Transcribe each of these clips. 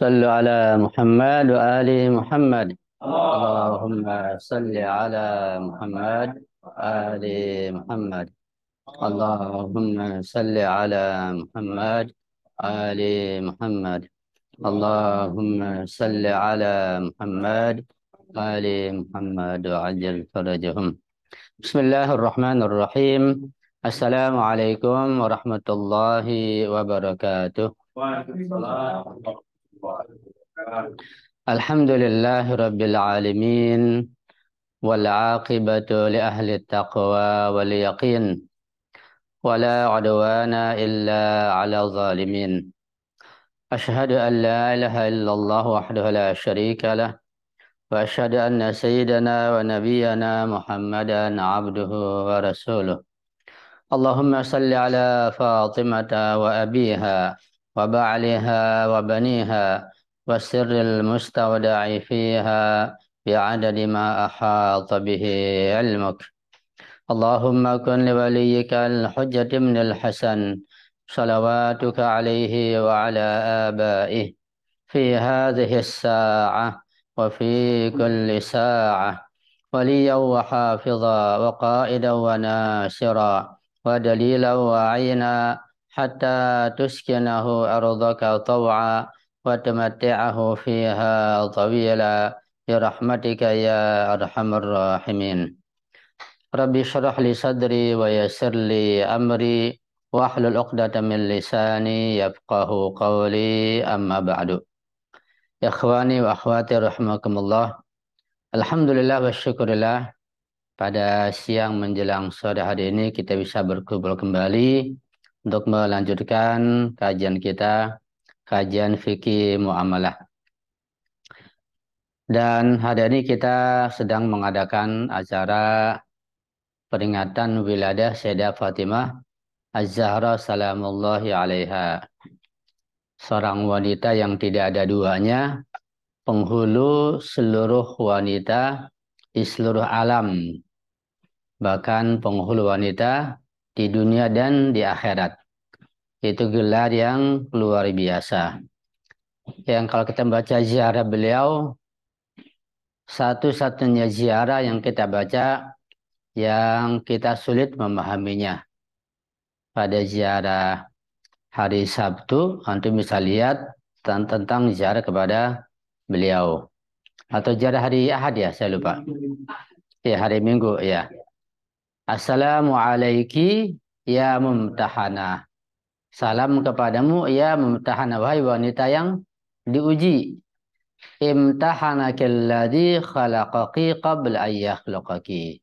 صلوا على محمد وآل محمد. اللهم صل على محمد وآل محمد. اللهم صل على محمد وآل محمد. اللهم صل على محمد وآل محمد وعجل فرجهم. بسم الله الرحمن الرحيم. السلام عليكم ورحمة الله وبركاته. الحمد لله رب العالمين، والعاقبة لأهل التقوى واليقين، ولا عدوان إلا على الظالمين. أشهد أن لا إله إلا الله وحده لا شريك له، وأشهد أن سيدنا ونبينا محمدا عبده ورسوله. اللهم صل على فاطمة وأبيها وبعلها وبنيها والسر المستودع فيها بعدد ما أحاط به علمك. اللهم كن لوليك الحجة بن الحسن صلواتك عليه وعلى آبائه في هذه الساعة وفي كل ساعة، وليا وحافظا وقائدا وناصرا ودليلا وعينا، حتى تسكنه أرضك طوعا وتمتعه فيها طويلا برحمتك يا أرحم الراحمين. ربي اشرح لي صدري ويسر لي أمري واحلل عقدة من لساني يفقه قولي، أما بعد. Ikhwani wa akhwati rahimakumullah. Alhamdulillah wa syukurillah, pada siang menjelang sore hari ini kita bisa berkumpul kembali untuk melanjutkan kajian kita, kajian fikih muamalah. Dan hari ini kita sedang mengadakan acara peringatan wiladah Sayyidah Fatimah Az-Zahra salamullahi alaiha. Seorang wanita yang tidak ada duanya, penghulu seluruh wanita di seluruh alam, bahkan penghulu wanita di dunia dan di akhirat. Itu gelar yang luar biasa. Yang kalau kita baca ziarah beliau, satu-satunya ziarah yang kita baca yang kita sulit memahaminya. Pada ziarah hari Sabtu, antum bisa lihat tentang ziarah kepada beliau. Atau ziarah hari Ahad ya, saya lupa. Ya, hari Minggu ya. Assalamualaikum ya mumtahana. Salam kepadamu ya mumtahana, wahai wanita yang diuji. Imtahanakilladzi khalaqaki qabla an yakhluqaki.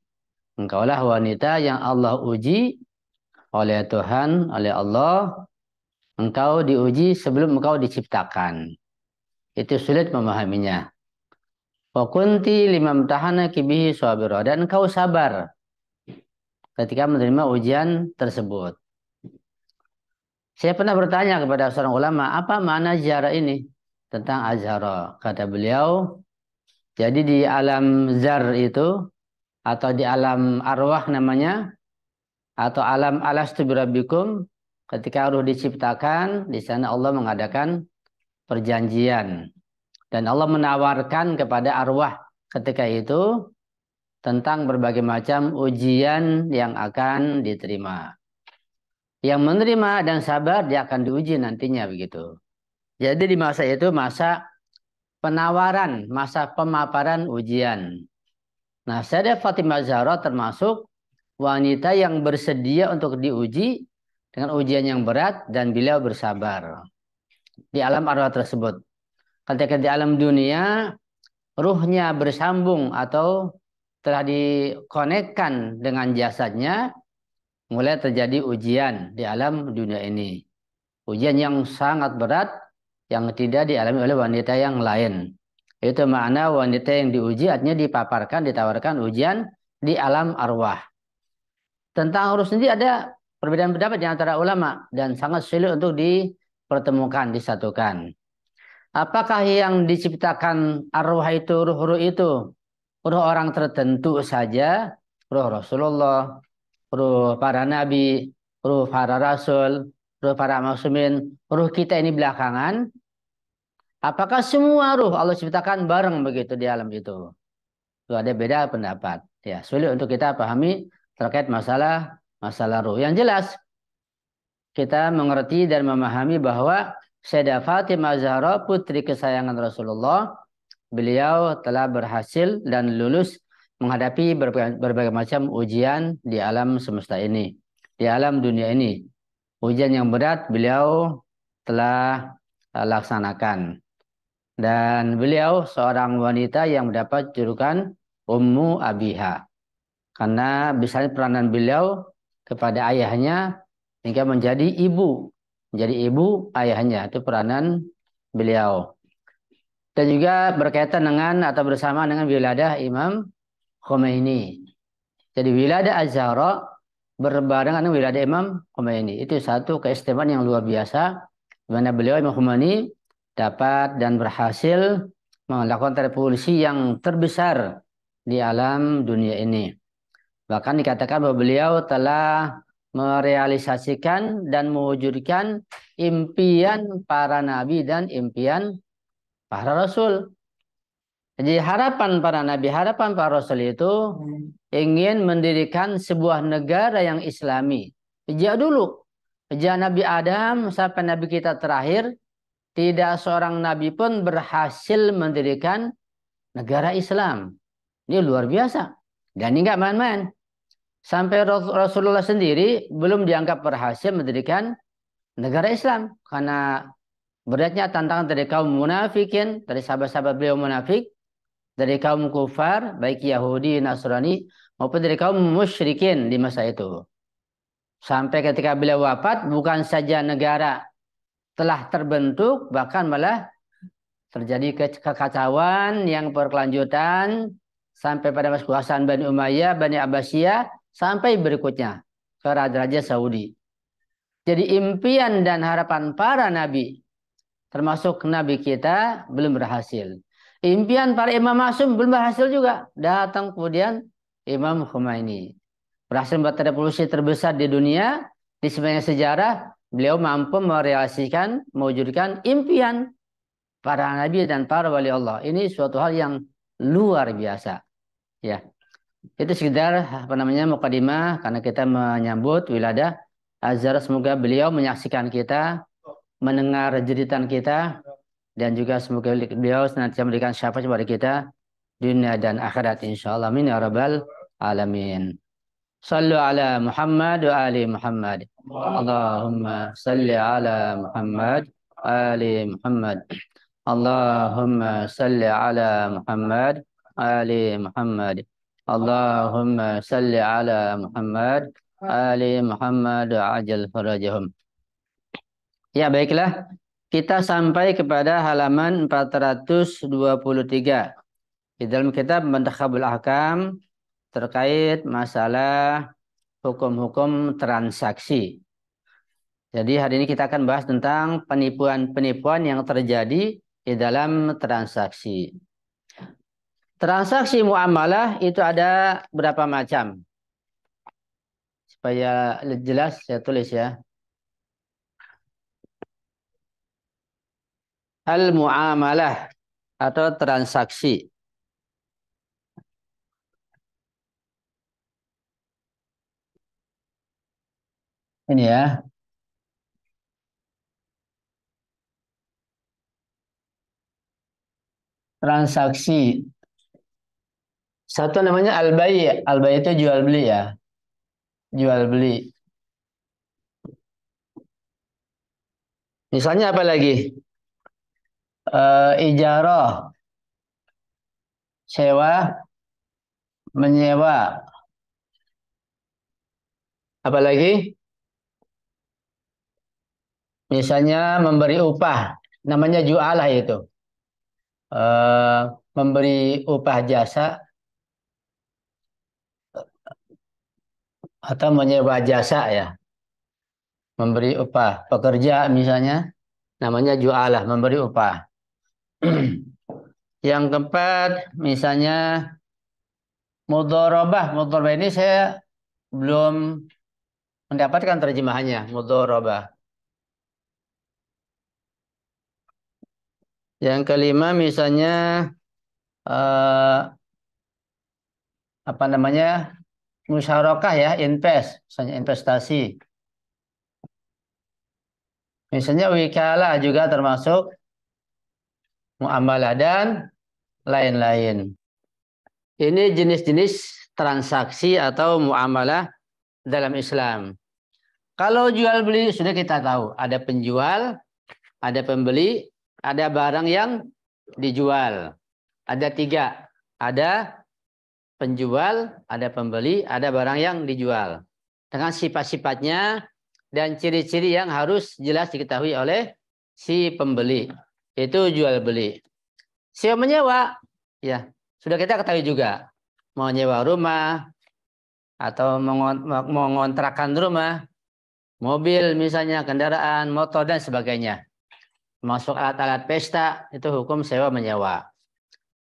Engkaulah wanita yang Allah uji oleh Tuhan, oleh Allah. Engkau diuji sebelum engkau diciptakan. Itu sulit memahaminya. Wa kunti limamtahanaki bihi sabira. Dan engkau sabar ketika menerima ujian tersebut. Saya pernah bertanya kepada seorang ulama, apa makna ziarah ini tentang azhara? Kata beliau, jadi di alam zar itu, atau di alam arwah namanya, atau alam alastu birabbikum, ketika ruh diciptakan, di sana Allah mengadakan perjanjian. Dan Allah menawarkan kepada arwah ketika itu tentang berbagai macam ujian yang akan diterima. Yang menerima dan sabar, dia akan diuji nantinya begitu. Jadi di masa itu masa penawaran, masa pemaparan ujian. Nah, Sayyidah Fatimah Zahra termasuk wanita yang bersedia untuk diuji dengan ujian yang berat, dan beliau bersabar di alam arwah tersebut. Ketika di alam dunia, ruhnya bersambung atau telah dikonekkan dengan jasadnya, mulai terjadi ujian di alam dunia ini. Ujian yang sangat berat yang tidak dialami oleh wanita yang lain. Itu makna wanita yang diuji, artinya dipaparkan, ditawarkan ujian di alam arwah. Tentang urus sendiri ada perbedaan pendapat di antara ulama dan sangat sulit untuk dipertemukan, disatukan. Apakah yang diciptakan arwah itu, ruh-ruh itu, ruh orang tertentu saja, ruh Rasulullah, ruh para nabi, ruh para rasul, ruh para maksumin, ruh kita ini belakangan, Apakah semua ruh Allah ciptakan bareng begitu di alam itu? Itu ada beda pendapat. Ya, sulit untuk kita pahami terkait masalah masalah ruh. Yang jelas kita mengerti dan memahami bahwa Sayyidah Fatimah Zahra putri kesayangan Rasulullah, beliau telah berhasil dan lulus menghadapi berbagai macam ujian di alam semesta ini, di alam dunia ini. Ujian yang berat beliau telah laksanakan. Dan beliau seorang wanita yang mendapat julukan Ummu Abiha. Karena besar peranan beliau kepada ayahnya hingga menjadi ibu. Menjadi ibu ayahnya. Itu peranan beliau. Dan juga berkaitan dengan atau bersama dengan wiladah Imam Khomeini. Jadi wiladah Az-Zahra berbarengan dengan wiladah Imam Khomeini. Itu satu keistimewaan yang luar biasa. Di mana beliau Imam Khomeini dapat dan berhasil melakukan revolusi yang terbesar di alam dunia ini. Bahkan dikatakan bahwa beliau telah merealisasikan dan mewujudkan impian para nabi dan impian para rasul. Jadi harapan para nabi, harapan para rasul itu ingin mendirikan sebuah negara yang islami. Sejak dulu, sejak Nabi Adam sampai Nabi kita terakhir, tidak seorang nabi pun berhasil mendirikan negara Islam. Ini luar biasa. Dan ini nggak main-main. Sampai Rasulullah sendiri belum dianggap berhasil mendirikan negara Islam. Karena beratnya tantangan dari kaum munafikin, dari sahabat-sahabat beliau munafik, dari kaum kufar, baik Yahudi, Nasrani, maupun dari kaum musyrikin di masa itu. Sampai ketika beliau wafat, bukan saja negara telah terbentuk, bahkan malah terjadi kekacauan yang berkelanjutan sampai pada masa kekuasaan Bani Umayyah, Bani Abbasiyah, sampai berikutnya ke Raja-Raja Saudi. Jadi impian dan harapan para nabi, termasuk nabi kita, belum berhasil. Impian para imam masum belum berhasil juga. Datang kemudian Imam Khomeini. Berhasil membuat revolusi terbesar di dunia, di sepanjang sejarah, beliau mampu merealisasikan, mewujudkan impian para nabi dan para wali Allah. Ini suatu hal yang luar biasa. Ya, itu sekedar apa namanya mukadimah karena kita menyambut wiladah Azhar. Semoga beliau menyaksikan kita, mendengar jeritan kita, dan juga semoga beliau senantiasa memberikan syafaat kepada kita dunia dan akhirat insyaallah. Amin ya rabbal alamin. Sallu ala Muhammad wa ali Muhammad. Allahumma salli ala Muhammad wa ali Muhammad. Allahumma salli ala Muhammad wa ali Muhammad. Allahumma salli ala Muhammad wa ali Muhammad wa ajal farajahum. Ya baiklah, kita sampai kepada halaman 423 di dalam kitab Muntakhabul Ahkam terkait masalah hukum-hukum transaksi. Jadi hari ini kita akan bahas tentang penipuan-penipuan yang terjadi di dalam transaksi. Transaksi muamalah itu ada berapa macam? Supaya jelas saya tulis ya. Al-muamalah atau transaksi. Ini ya. Transaksi. Satu namanya al-bai'. Al-bai' itu jual beli ya. Jual beli. Misalnya apa lagi? Ijarah. Sewa, menyewa. Apa lagi? Misalnya memberi upah. Namanya jualah itu. eh, Memberi upah jasa atau menyewa jasa ya, memberi upah pekerja misalnya, namanya jualah, memberi upah. Yang keempat misalnya mudharabah. Mudharabah ini saya belum mendapatkan terjemahannya. Mudharabah Yang kelima misalnya eh, apa namanya musyarakah ya, misalnya investasi. Misalnya wikalah juga termasuk muamalah dan lain-lain. Ini jenis-jenis transaksi atau muamalah dalam Islam. Kalau jual beli sudah kita tahu, ada penjual, ada pembeli, ada barang yang dijual. Ada tiga, ada penjual, ada pembeli, ada barang yang dijual. Dengan sifat-sifatnya dan ciri-ciri yang harus jelas diketahui oleh si pembeli. Itu jual beli. Sewa menyewa, ya sudah kita ketahui juga. Mau nyewa rumah atau mengontrakkan rumah, mobil misalnya, kendaraan, motor dan sebagainya. Masuk alat-alat pesta itu hukum sewa menyewa.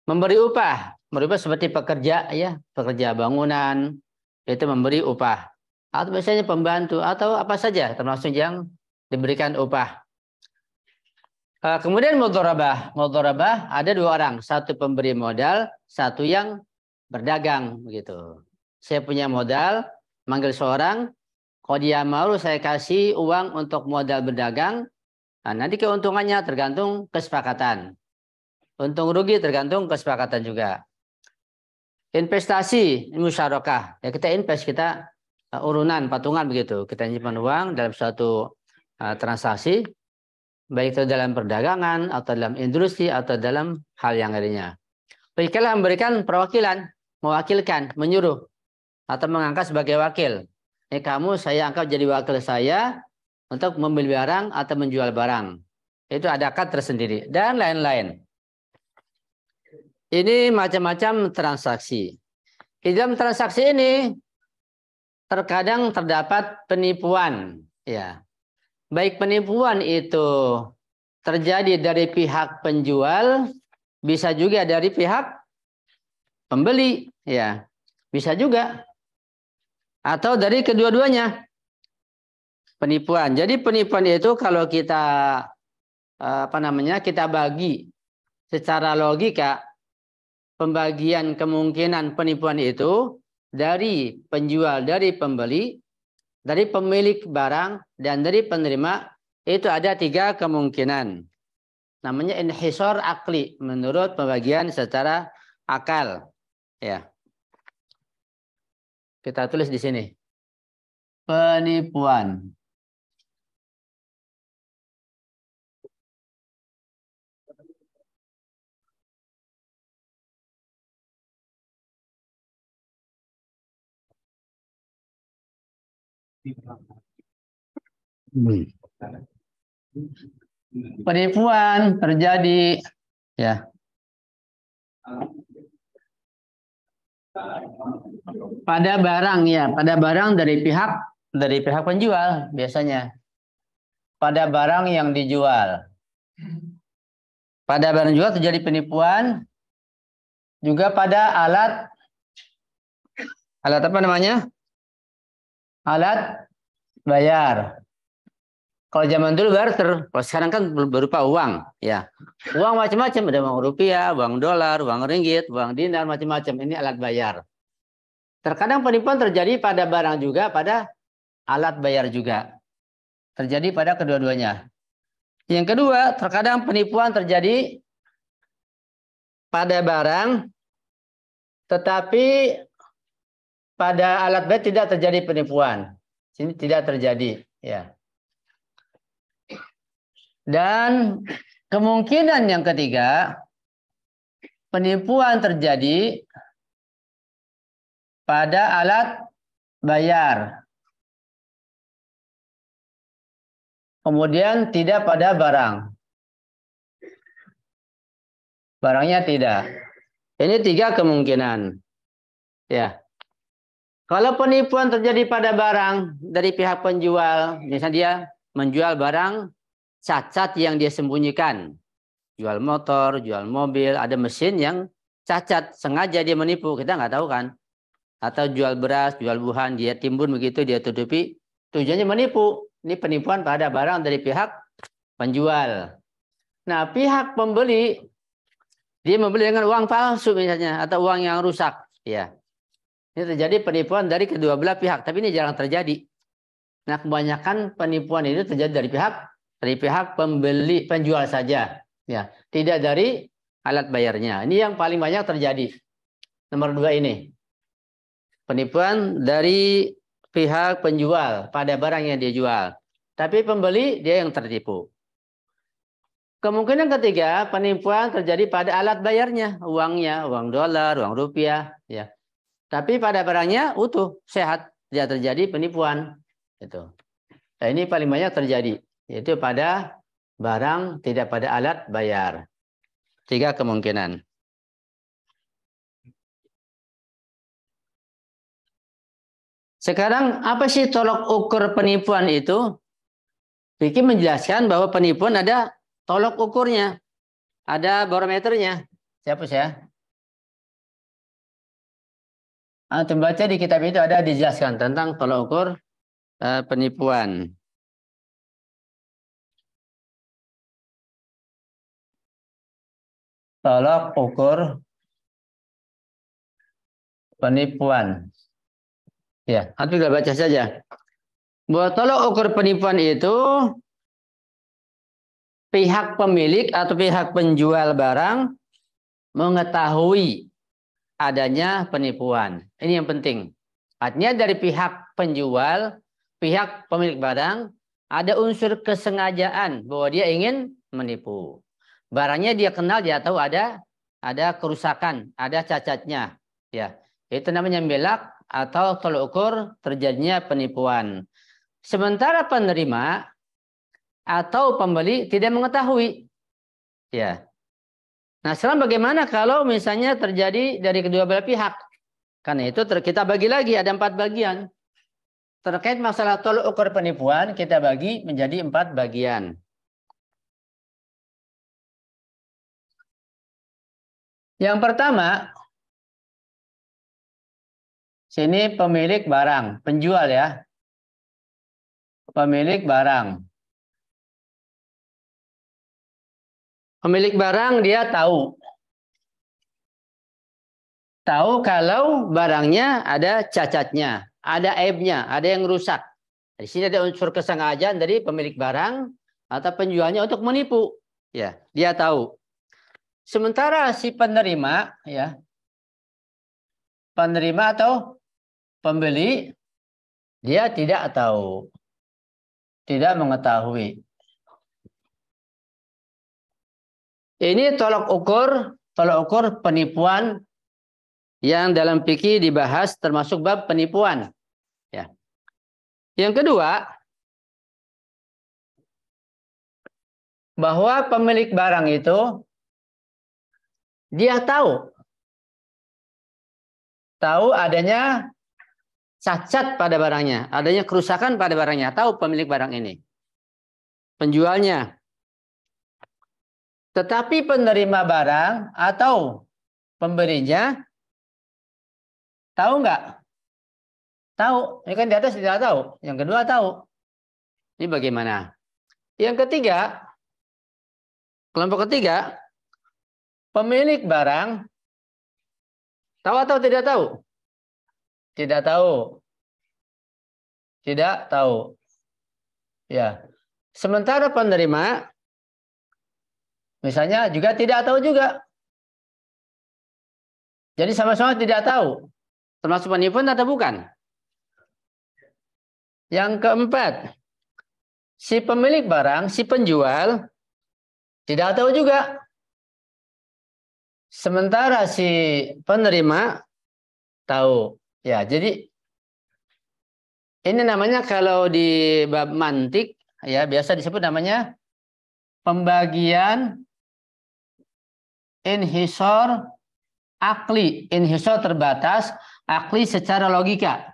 Memberi upah seperti pekerja ya, pekerja bangunan itu memberi upah. Atau biasanya pembantu atau apa saja termasuk yang diberikan upah. Kemudian mudharabah. Mudharabah ada dua orang, satu pemberi modal, satu yang berdagang begitu. Saya punya modal, manggil seorang, kalau dia mau saya kasih uang untuk modal berdagang. Nah, nanti keuntungannya tergantung kesepakatan. Untung rugi tergantung kesepakatan juga. Investasi, musyarakah. Ya kita invest, kita urunan, patungan begitu. Kita nyimpan uang dalam suatu transaksi, baik itu dalam perdagangan, atau dalam industri, atau dalam hal yang lainnya. Wikalah memberikan perwakilan, mewakilkan, menyuruh, atau mengangkat sebagai wakil. Ini kamu saya angkat jadi wakil saya untuk membeli barang atau menjual barang. Itu ada akad tersendiri. Dan lain-lain. Ini macam-macam transaksi. Di dalam transaksi ini terkadang terdapat penipuan. Ya. Baik penipuan itu terjadi dari pihak penjual, bisa juga dari pihak pembeli. Ya. Bisa juga. Atau dari kedua-duanya. Penipuan. Jadi penipuan itu kalau kita kita bagi secara logika, pembagian kemungkinan penipuan itu dari penjual, dari pembeli, dari pemilik barang, dan dari penerima, itu ada tiga kemungkinan. Namanya inhisar akli, menurut pembagian secara akal. Ya. Kita tulis di sini. Penipuan. Penipuan terjadi ya pada barang ya, pada barang dari pihak penjual biasanya. Pada barang yang dijual. Pada barang jual terjadi penipuan juga pada alat apa namanya? Alat bayar. Kalau zaman dulu barter, kalau sekarang kan berupa uang, ya. Uang macam-macam, ada uang rupiah, uang dolar, uang ringgit, uang dinar, macam-macam. Ini alat bayar. Terkadang penipuan terjadi pada barang juga, pada alat bayar juga. Terjadi pada kedua-duanya. Yang kedua, terkadang penipuan terjadi pada barang, tetapi pada alat bayar tidak terjadi penipuan. Sini tidak terjadi, ya. Dan kemungkinan yang ketiga, penipuan terjadi pada alat bayar. Kemudian tidak pada barang. Barangnya tidak. Ini tiga kemungkinan. Ya. Kalau penipuan terjadi pada barang dari pihak penjual, misalnya dia menjual barang cacat yang dia sembunyikan. Jual motor, jual mobil, ada mesin yang cacat, sengaja dia menipu, kita nggak tahu kan. Atau jual beras, jual buah, dia timbun begitu, dia tutupi, tujuannya menipu. Ini penipuan pada barang dari pihak penjual. Nah, pihak pembeli dia membeli dengan uang palsu misalnya atau uang yang rusak, ya. Ini terjadi penipuan dari kedua belah pihak, tapi ini jarang terjadi. Nah, kebanyakan penipuan itu terjadi dari pihak pembeli penjual saja, ya, tidak dari alat bayarnya. Ini yang paling banyak terjadi. Nomor 2 ini. Penipuan dari pihak penjual pada barang yang dia jual. Tapi pembeli dia yang tertipu. Kemungkinan ketiga, penipuan terjadi pada alat bayarnya, uangnya, uang dolar, uang rupiah, ya. Tapi pada barangnya utuh, sehat, tidak terjadi penipuan. Itu. Nah, ini paling banyak terjadi, yaitu pada barang, tidak pada alat bayar. 3 kemungkinan. Sekarang apa sih tolok ukur penipuan itu? Vicky menjelaskan bahwa penipuan ada tolok ukurnya, ada barometernya. Siapa ya? Membaca di kitab itu ada dijelaskan tentang tolok ukur penipuan. Tolok ukur penipuan. Ya, nanti kita baca saja. Bahwa tolok ukur penipuan itu pihak pemilik atau pihak penjual barang mengetahui adanya penipuan. Ini yang penting. Artinya dari pihak penjual, pihak pemilik barang, ada unsur kesengajaan bahwa dia ingin menipu. Barangnya dia kenal, dia tahu ada kerusakan, ada cacatnya. Ya, itu namanya belak atau tolok ukur terjadinya penipuan. Sementara penerima atau pembeli tidak mengetahui. Ya. Nah, sekarang bagaimana kalau misalnya terjadi dari kedua belah pihak? Karena itu kita bagi lagi, ada 4 bagian. Terkait masalah tolok ukur penipuan, kita bagi menjadi 4 bagian. Yang pertama, sini pemilik barang, penjual ya. Pemilik barang. Pemilik barang dia tahu kalau barangnya ada cacatnya, ada aibnya, ada yang rusak. Di sini ada unsur kesengajaan dari pemilik barang atau penjualnya untuk menipu. Ya, dia tahu. Sementara si penerima, ya, penerima atau pembeli, dia tidak tahu, tidak mengetahui. Ini tolok ukur penipuan yang dalam fikih dibahas termasuk bab penipuan. Ya. Yang kedua, bahwa pemilik barang itu dia tahu adanya cacat pada barangnya, adanya kerusakan pada barangnya, tahu pemilik barang ini, penjualnya. Tetapi penerima barang atau pemberinya tahu nggak? Tahu. Ini kan di atas tidak tahu. Yang kedua tahu. Ini bagaimana? Yang ketiga, kelompok ketiga, pemilik barang tahu atau tidak tahu? Tidak tahu. Tidak tahu. Ya. Sementara penerima misalnya juga tidak tahu juga. Jadi sama-sama tidak tahu. Termasuk penipuan atau bukan? Yang keempat, si pemilik barang, si penjual tidak tahu juga. Sementara si penerima tahu. Ya, jadi ini namanya kalau di bab mantik ya biasa disebut namanya pembagian inhisor akli, inhisor terbatas, akli secara logika.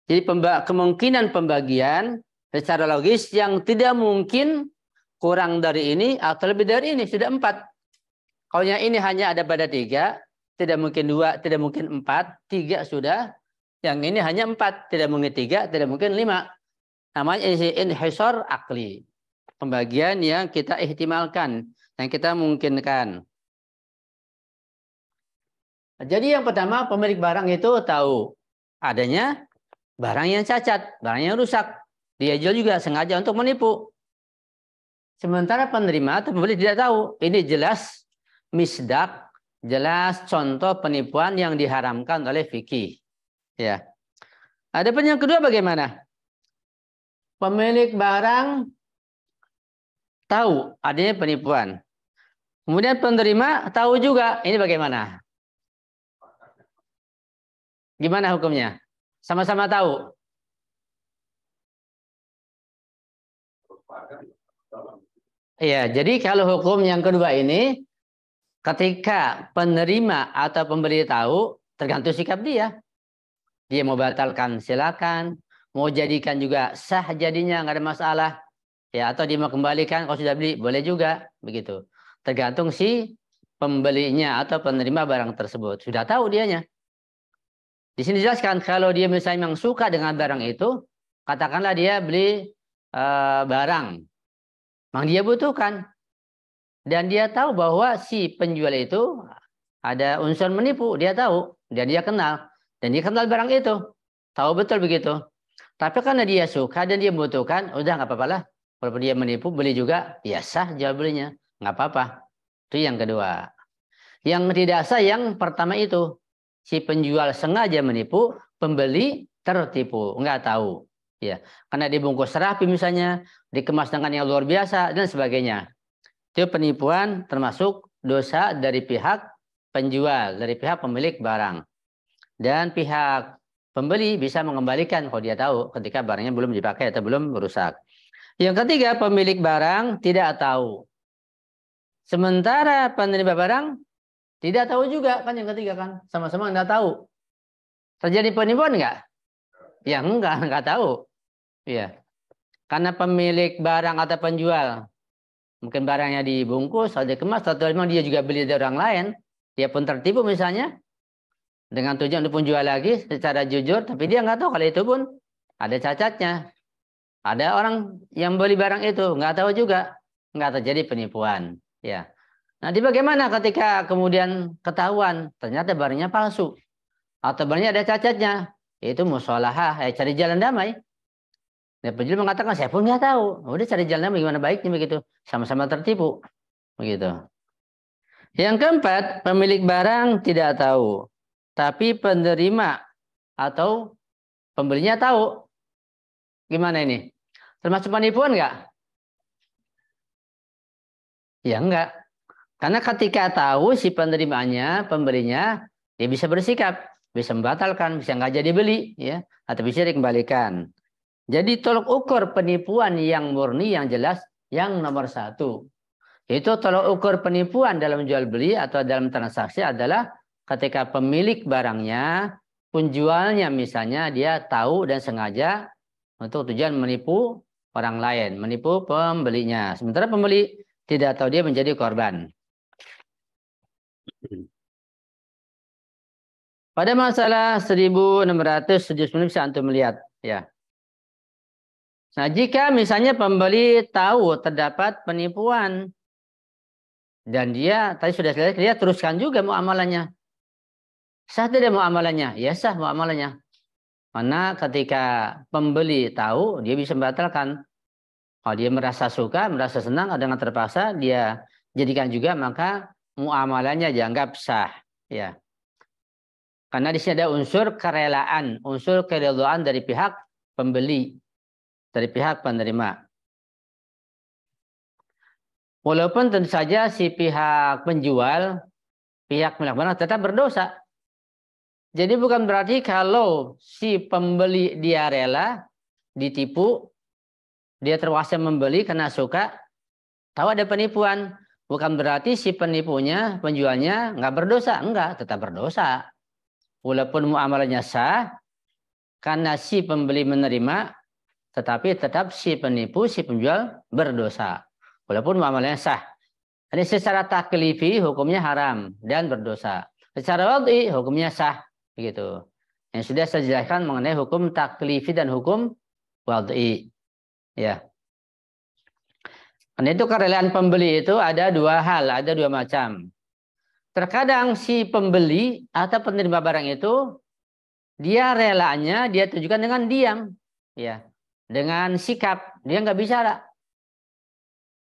Jadi kemungkinan pembagian secara logis yang tidak mungkin kurang dari ini atau lebih dari ini, sudah 4. Kalau yang ini hanya ada pada 3, tidak mungkin 2, tidak mungkin 4, 3 sudah. Yang ini hanya 4, tidak mungkin 3, tidak mungkin 5. Namanya inhisor akli. Pembagian yang kita ihtimalkan. yang kita mungkinkan. Jadi yang pertama, pemilik barang itu tahu adanya barang yang cacat, barang yang rusak. Dia jual juga sengaja untuk menipu. Sementara penerima atau pembeli tidak tahu. Ini jelas misdak, jelas contoh penipuan yang diharamkan oleh fikih. Ya. Adapun yang kedua bagaimana? Pemilik barang tahu adanya penipuan. Kemudian penerima tahu juga. Ini bagaimana? Gimana hukumnya? Sama-sama tahu. Iya, jadi kalau hukum yang kedua ini, ketika penerima atau pembeli tahu, tergantung sikap dia. Dia mau batalkan, silakan. Mau jadikan juga sah jadinya, nggak ada masalah. Ya, atau dia mau kembalikan, kalau sudah beli, boleh juga. Begitu. Tergantung si pembelinya atau penerima barang tersebut. Sudah tahu dianya. Di sini dijelaskan, kalau dia misalnya memang suka dengan barang itu, katakanlah dia beli barang. Memang dia butuhkan. Dan dia tahu bahwa si penjual itu ada unsur menipu. Dia tahu. Dan dia kenal. Dan dia kenal barang itu. Tahu betul begitu. Tapi karena dia suka dan dia butuhkan, udah nggak apa-apa lah. Walaupun dia menipu, beli juga. Ya sah jual belinya. Nggak apa-apa. Itu yang kedua. Yang tidak sah yang pertama itu. Si penjual sengaja menipu, pembeli tertipu. Nggak tahu. Ya, karena dibungkus rapi misalnya, dikemas dengan yang luar biasa, dan sebagainya. Itu penipuan termasuk dosa dari pihak penjual, dari pihak pemilik barang. Dan pihak pembeli bisa mengembalikan kalau dia tahu ketika barangnya belum dipakai atau belum rusak. Yang ketiga, pemilik barang tidak tahu. Sementara penerima barang tidak tahu juga, kan yang ketiga kan. Sama-sama nggak tahu. Terjadi penipuan nggak? Ya nggak tahu. Ya. Karena pemilik barang atau penjual mungkin barangnya dibungkus atau dikemas atau memang dia juga beli dari orang lain, dia pun tertipu misalnya dengan tujuan untuk menjual lagi secara jujur, tapi dia nggak tahu kalau itu pun ada cacatnya. Ada orang yang beli barang itu nggak tahu juga, nggak terjadi penipuan. Ya. Nanti bagaimana ketika kemudian ketahuan ternyata barangnya palsu atau barangnya ada cacatnya? Itu musolahah, cari jalan damai. Nah, penjual mengatakan saya pun nggak tahu. Udah cari jalan damai gimana baiknya begitu, sama-sama tertipu. Begitu. Yang keempat, pemilik barang tidak tahu. Tapi penerima atau pembelinya tahu. Gimana ini? Termasuk penipuan nggak? Ya enggak. Karena ketika tahu si penerimanya, pembelinya, dia bisa bersikap. Bisa membatalkan, bisa nggak jadi beli. Ya, atau bisa dikembalikan. Jadi tolok ukur penipuan yang murni, yang jelas, yang nomor satu. Itu tolok ukur penipuan dalam jual beli atau dalam transaksi adalah ketika pemilik barangnya, penjualnya misalnya dia tahu dan sengaja untuk tujuan menipu orang lain, menipu pembelinya. Sementara pembeli tidak tahu dia menjadi korban. Pada masalah 1679 bisa antum melihat, ya. Nah, jika misalnya pembeli tahu terdapat penipuan dan dia tadi sudah selesai, dia teruskan juga muamalahnya. Sah tidak muamalahnya? Ya sah muamalahnya. Karena ketika pembeli tahu, dia bisa membatalkan. Kalau dia merasa suka, merasa senang, dengan terpaksa, dia jadikan juga, maka muamalahnya dianggap sah. Ya. Karena di sini ada unsur kerelaan, unsur keridhaan dari pihak pembeli, dari pihak penerima. Walaupun tentu saja si pihak penjual, pihak pemilik barang tetap berdosa. Jadi bukan berarti kalau si pembeli dia rela ditipu, dia terpaksa membeli karena suka, tahu ada penipuan. Bukan berarti si penipunya, penjualnya nggak berdosa. Enggak, tetap berdosa. Walaupun muamalahnya sah, karena si pembeli menerima, tetapi tetap si penipu, si penjual berdosa. Walaupun muamalahnya sah. Jadi secara taklifi hukumnya haram dan berdosa. Secara wad'i hukumnya sah. Begitu. Yang sudah saya jelaskan mengenai hukum taklifi dan hukum wad'i. Ya. Karena itu kerelaan pembeli itu ada dua hal, ada dua macam. Terkadang si pembeli atau penerima barang itu dia relanya dia tunjukkan dengan diam, ya, dengan sikap. Dia nggak bicara.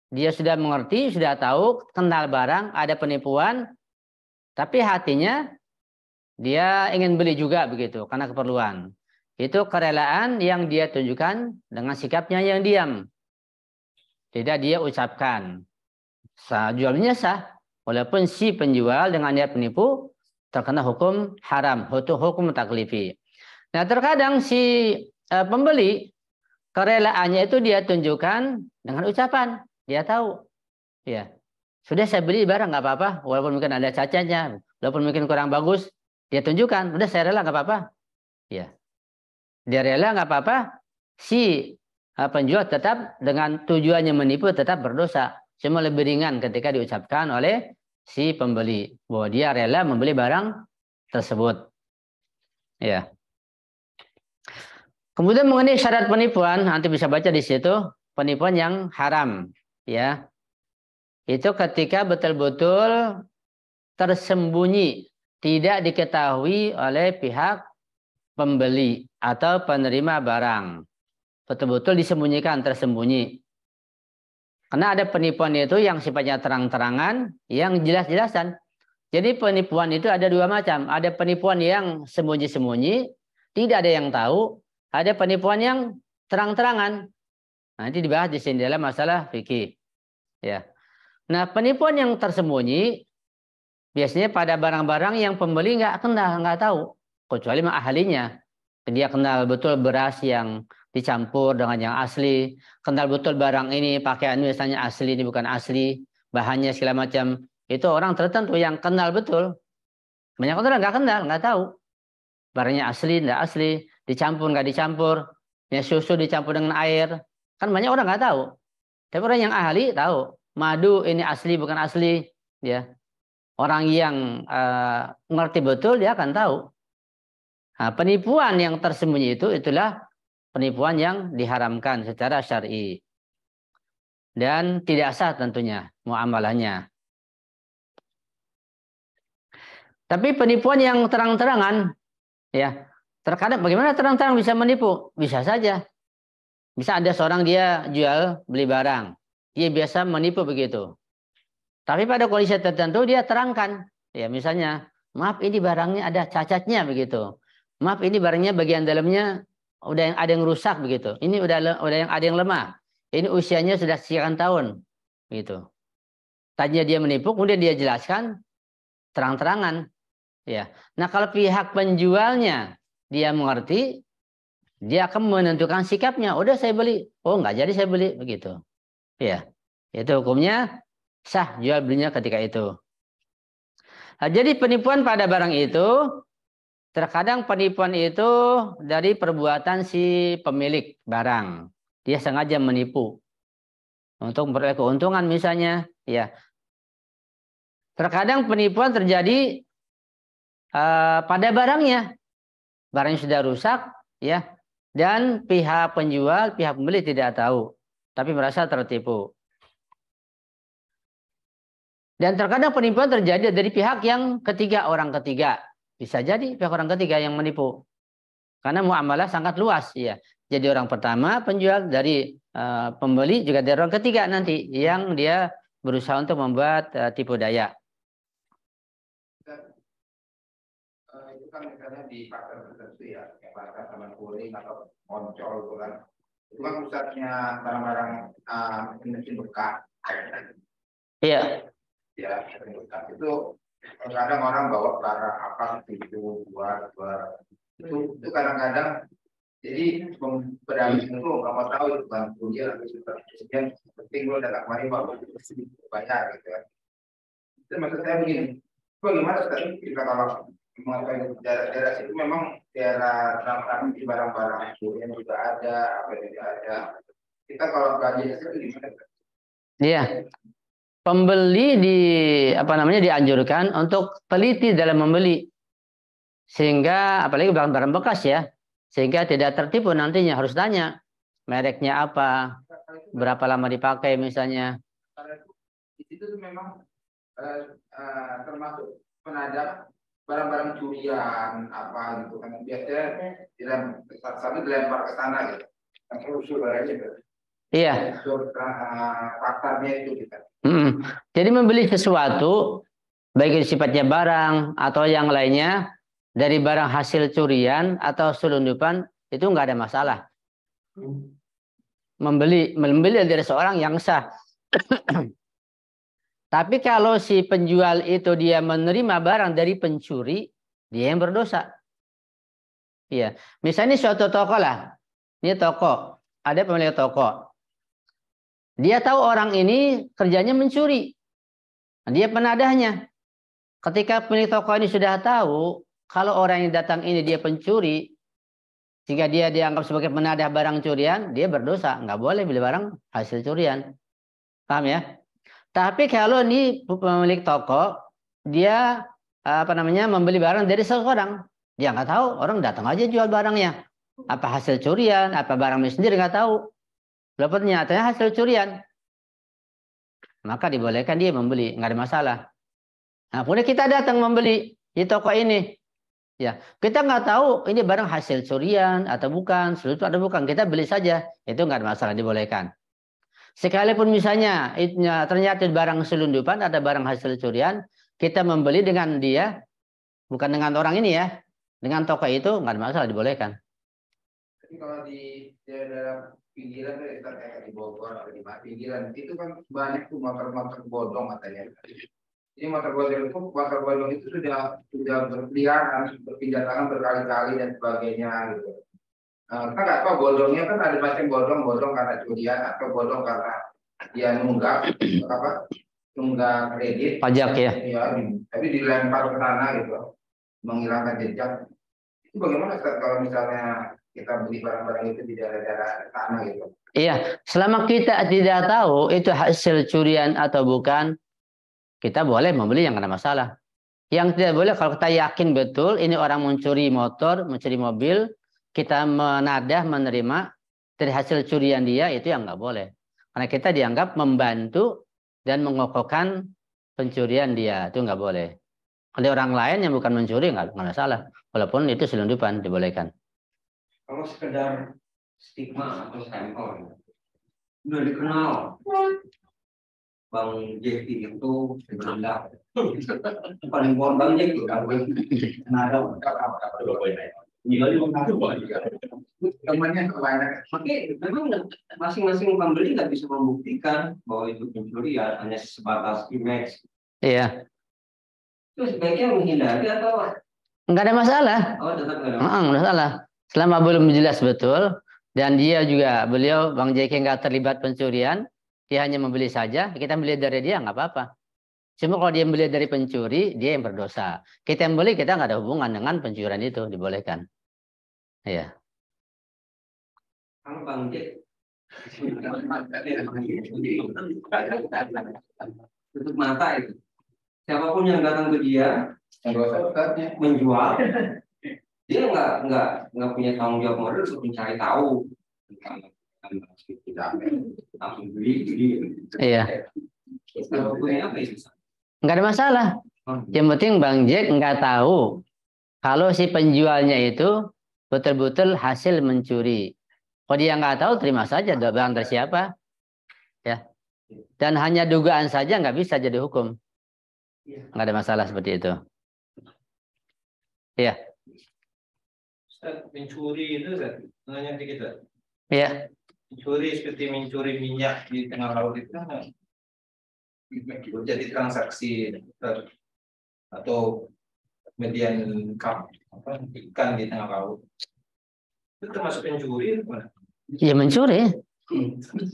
Dia sudah mengerti, sudah tahu, kenal barang, ada penipuan, tapi hatinya dia ingin beli juga begitu karena keperluan. Itu kerelaan yang dia tunjukkan dengan sikapnya yang diam. Tidak dia ucapkan. Jualnya sah, walaupun si penjual dengan niat penipu terkena hukum haram, hukum taklifi. Nah, terkadang si pembeli kerelaannya itu dia tunjukkan dengan ucapan. Dia tahu, ya sudah saya beli barang nggak apa-apa, walaupun mungkin ada cacatnya, walaupun mungkin kurang bagus, dia tunjukkan, udah saya rela nggak apa-apa, ya dia rela nggak apa-apa. Si penjual tetap dengan tujuannya menipu tetap berdosa, cuma lebih ringan ketika diucapkan oleh si pembeli bahwa dia rela membeli barang tersebut, ya. Kemudian mengenai syarat penipuan, nanti bisa baca di situ, penipuan yang haram, ya. Itu ketika betul-betul tersembunyi, tidak diketahui oleh pihak pembeli atau penerima barang. Betul-betul disembunyikan, tersembunyi. Karena ada penipuan itu yang sifatnya terang-terangan, yang jelas-jelasan. Jadi penipuan itu ada dua macam. Ada penipuan yang sembunyi-sembunyi, tidak ada yang tahu. Ada penipuan yang terang-terangan. Nanti dibahas di sini dalam masalah fikih. Ya. Nah, penipuan yang tersembunyi biasanya pada barang-barang yang pembeli nggak kenal, nggak tahu, kecuali ahlinya. Dia kenal betul beras yang dicampur dengan yang asli, kenal betul barang ini pakaian misalnya asli, ini bukan asli, bahannya segala macam. Itu orang tertentu yang kenal betul. Banyak orang nggak kenal, nggak tahu. Barangnya asli, nggak asli, dicampur, nggak dicampur, ya susu dicampur dengan air. Kan banyak orang nggak tahu. Tapi orang yang ahli tahu. Madu ini asli, bukan asli. Ya. Orang yang ngerti betul, dia akan tahu. Nah, penipuan yang tersembunyi itu, itulah penipuan yang diharamkan secara syar'i. Dan tidak sah tentunya muamalahnya. Tapi penipuan yang terang-terangan, ya, terkadang bagaimana terang-terang bisa menipu? Bisa saja. Bisa ada seorang dia jual beli barang, dia biasa menipu begitu. Tapi pada kondisi tertentu dia terangkan, ya misalnya, maaf ini barangnya ada cacatnya begitu. Maaf ini barangnya bagian dalamnya udah yang ada yang rusak begitu. Ini udah yang ada yang lemah. Ini usianya sudah sekian tahun, begitu. Tadinya dia menipu, kemudian dia jelaskan terang-terangan. Ya. Nah, kalau pihak penjualnya dia mengerti, dia akan menentukan sikapnya. Udah saya beli. Oh, nggak jadi saya beli begitu. Ya. Itu hukumnya sah jual belinya ketika itu. Nah, jadi penipuan pada barang itu terkadang penipuan itu dari perbuatan si pemilik barang. Dia sengaja menipu untuk memperoleh keuntungan misalnya, ya. Terkadang penipuan terjadi pada barangnya. Barangnya sudah rusak, ya, dan pihak penjual, pihak pembeli tidak tahu, tapi merasa tertipu. Dan terkadang penipuan terjadi dari pihak yang ketiga, orang ketiga. Bisa jadi pihak orang ketiga yang menipu. Karena muamalah sangat luas, ya. Jadi orang pertama penjual, dari pembeli, juga dari orang ketiga nanti yang dia berusaha untuk membuat tipu daya. Itu kan misalnya di pasar tertentu ya, kayak pasar taman kuring atau Moncol itu kan. Itu kan pusatnya barang-barang mesin bekas. Iya. Ya, mesin bekas itu kadang orang bawa barang apa itu buat itu kadang-kadang jadi pedagang itu nggak mau tahu itu kan dia atau sepertinya penting lo datang kemari bawa bayar gitu kan. Itu maksud saya begini, bagaimana tadi kita kalau mengatakan daerah-daerah itu memang daerah transaksi barang-barang yang juga ada, apa yang tidak ada. Kita kalau belanja itu gimana? Iya. Pembeli dianjurkan untuk teliti dalam membeli, sehingga apalagi barang-barang bekas ya, sehingga tidak tertipu nantinya. Harus tanya mereknya apa, berapa lama dipakai misalnya. Di situ tuh memang termasuk penadap barang-barang curian apa gitu kan biasanya satu dilempar ke sana gitu. Usul barangnya gitu. Iya. Usul faktornya itu kita. Jadi membeli sesuatu baik itu sifatnya barang atau yang lainnya dari barang hasil curian atau selundupan itu nggak ada masalah. Membeli dari seorang yang sah. Tapi kalau si penjual itu dia menerima barang dari pencuri, dia yang berdosa. Iya. Misalnya suatu toko lah. Ini toko. Ada pemilik toko. Dia tahu orang ini kerjanya mencuri. Dia penadahnya. Ketika pemilik toko ini sudah tahu kalau orang yang datang ini dia pencuri, jika dia dianggap sebagai penadah barang curian, dia berdosa. Nggak boleh beli barang hasil curian. Paham ya? Tapi kalau ini pemilik toko, dia membeli barang dari seseorang. Dia nggak tahu, orang datang aja jual barangnya. Apa hasil curian, apa barang milik sendiri nggak tahu. Lalu ternyata hasil curian. Maka dibolehkan dia membeli, nggak ada masalah. Nah, kemudian kita datang membeli di toko ini. Ya, kita nggak tahu ini barang hasil curian atau bukan, selutut atau bukan. Kita beli saja, itu nggak ada masalah, dibolehkan. Sekalipun misalnya ternyata barang selundupan, ada barang hasil curian, kita membeli dengan dia, bukan dengan orang ini ya, dengan toko itu nggak ada masalah, dibolehkan. Tapi kalau di daerah pinggiran kayak di Bogor atau di pinggiran itu kan banyak tuh motor-motor bodong katanya. Jadi motor bodong itu sudah berkeliaran, berpindah tangan berkali-kali dan sebagainya gitu. Kan nggak tahu bodongnya kan ada macam bodong karena curian atau bodong karena dia nunggak kredit pajak ya. Tapi dilempar ke sana gitu, menghilangkan jejak. Itu bagaimana Ustaz, kalau misalnya kita beli barang-barang itu di daerah-daerah sana gitu? Iya, selama kita tidak tahu itu hasil curian atau bukan, kita boleh membeli, yang nggak ada masalah. Yang tidak boleh kalau kita yakin betul ini orang mencuri motor, mencuri mobil, kita menadah menerima dari hasil curian dia, itu yang nggak boleh. Karena kita dianggap membantu dan mengokohkan pencurian dia, itu nggak boleh. Kalau orang lain yang bukan mencuri nggak salah, walaupun itu selundupan, dibolehkan. Kalau sekedar stigma atau stempel, udah dikenal Bang Jeki itu berendah, paling korban Jeki ada temannya kebanyakan. Makanya memang masing-masing pembeli nggak bisa membuktikan bahwa itu pencurian, hanya sebatas image. Iya. Terus sebaiknya menghindari atau nggak ada masalah. Oh, tetap nggak ada masalah. Nggak masalah. Selama belum jelas betul dan dia juga beliau Bang Jeki nggak terlibat pencurian, dia hanya membeli saja, kita beli dari dia nggak apa-apa. Cuma kalau dia beli dari pencuri, dia yang berdosa. Kita yang beli, kita nggak ada hubungan dengan pencurian itu, dibolehkan. Iya. Kalau Bang Jek tutup mata itu. Siapapun yang datang ke dia menjual, dia nggak punya tanggung jawab moral untuk mencari tahu. Langsung beli. Iya. Nggak ada masalah. Yang penting Bang Jack nggak tahu kalau si penjualnya itu betul-betul hasil mencuri. Kalau dia nggak tahu, terima saja barang dari siapa. Ya. Dan hanya dugaan saja nggak bisa jadi hukum. Nggak ada masalah seperti itu. Iya. Mencuri itu nanya kita. Iya. Mencuri seperti mencuri minyak di tengah laut itu kan jadi transaksi atau median ikan di tengah laut. Itu termasuk pencuri bukan? Iya, mencuri.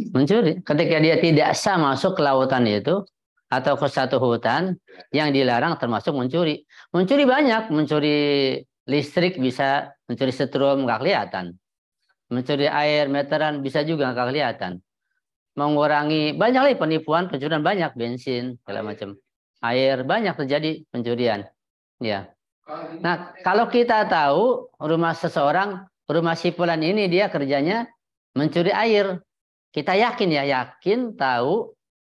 Mencuri. Ketika dia tidak sah masuk ke lautan itu atau ke satu hutan yang dilarang, termasuk mencuri. Mencuri banyak, mencuri listrik bisa, mencuri setrum nggak kelihatan. Mencuri air meteran bisa juga nggak kelihatan. Mengurangi banyak lagi penipuan, pencurian banyak, bensin segala macam. Air banyak terjadi pencurian. Ya. Nah, kalau kita tahu rumah seseorang, rumah si fulan ini dia kerjanya mencuri air. Kita yakin tahu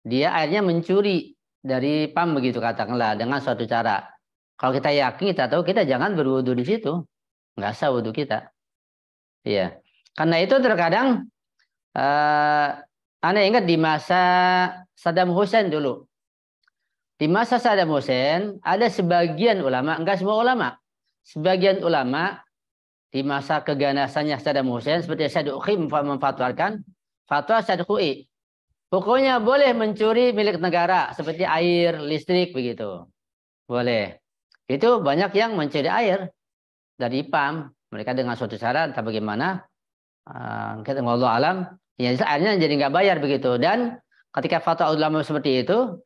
dia airnya mencuri dari PAM begitu katakanlah dengan suatu cara. Kalau kita yakin, kita tahu, kita jangan berwudu di situ. Nggak sah wudu kita. Iya. Karena itu terkadang Anda ingat di masa Saddam Hussein dulu. Di masa Saddam Hussein ada sebagian ulama, enggak semua ulama, sebagian ulama di masa keganasannya Saddam Hussein seperti Syed Uqi memfatwakan fatwa Syed Uqi. Pokoknya boleh mencuri milik negara seperti air, listrik begitu. Boleh. Itu banyak yang mencuri air dari PAM. Mereka dengan suatu cara entah bagaimana kita wallahu alam ya airnya jadi nggak bayar begitu. Dan ketika fatwa ulama seperti itu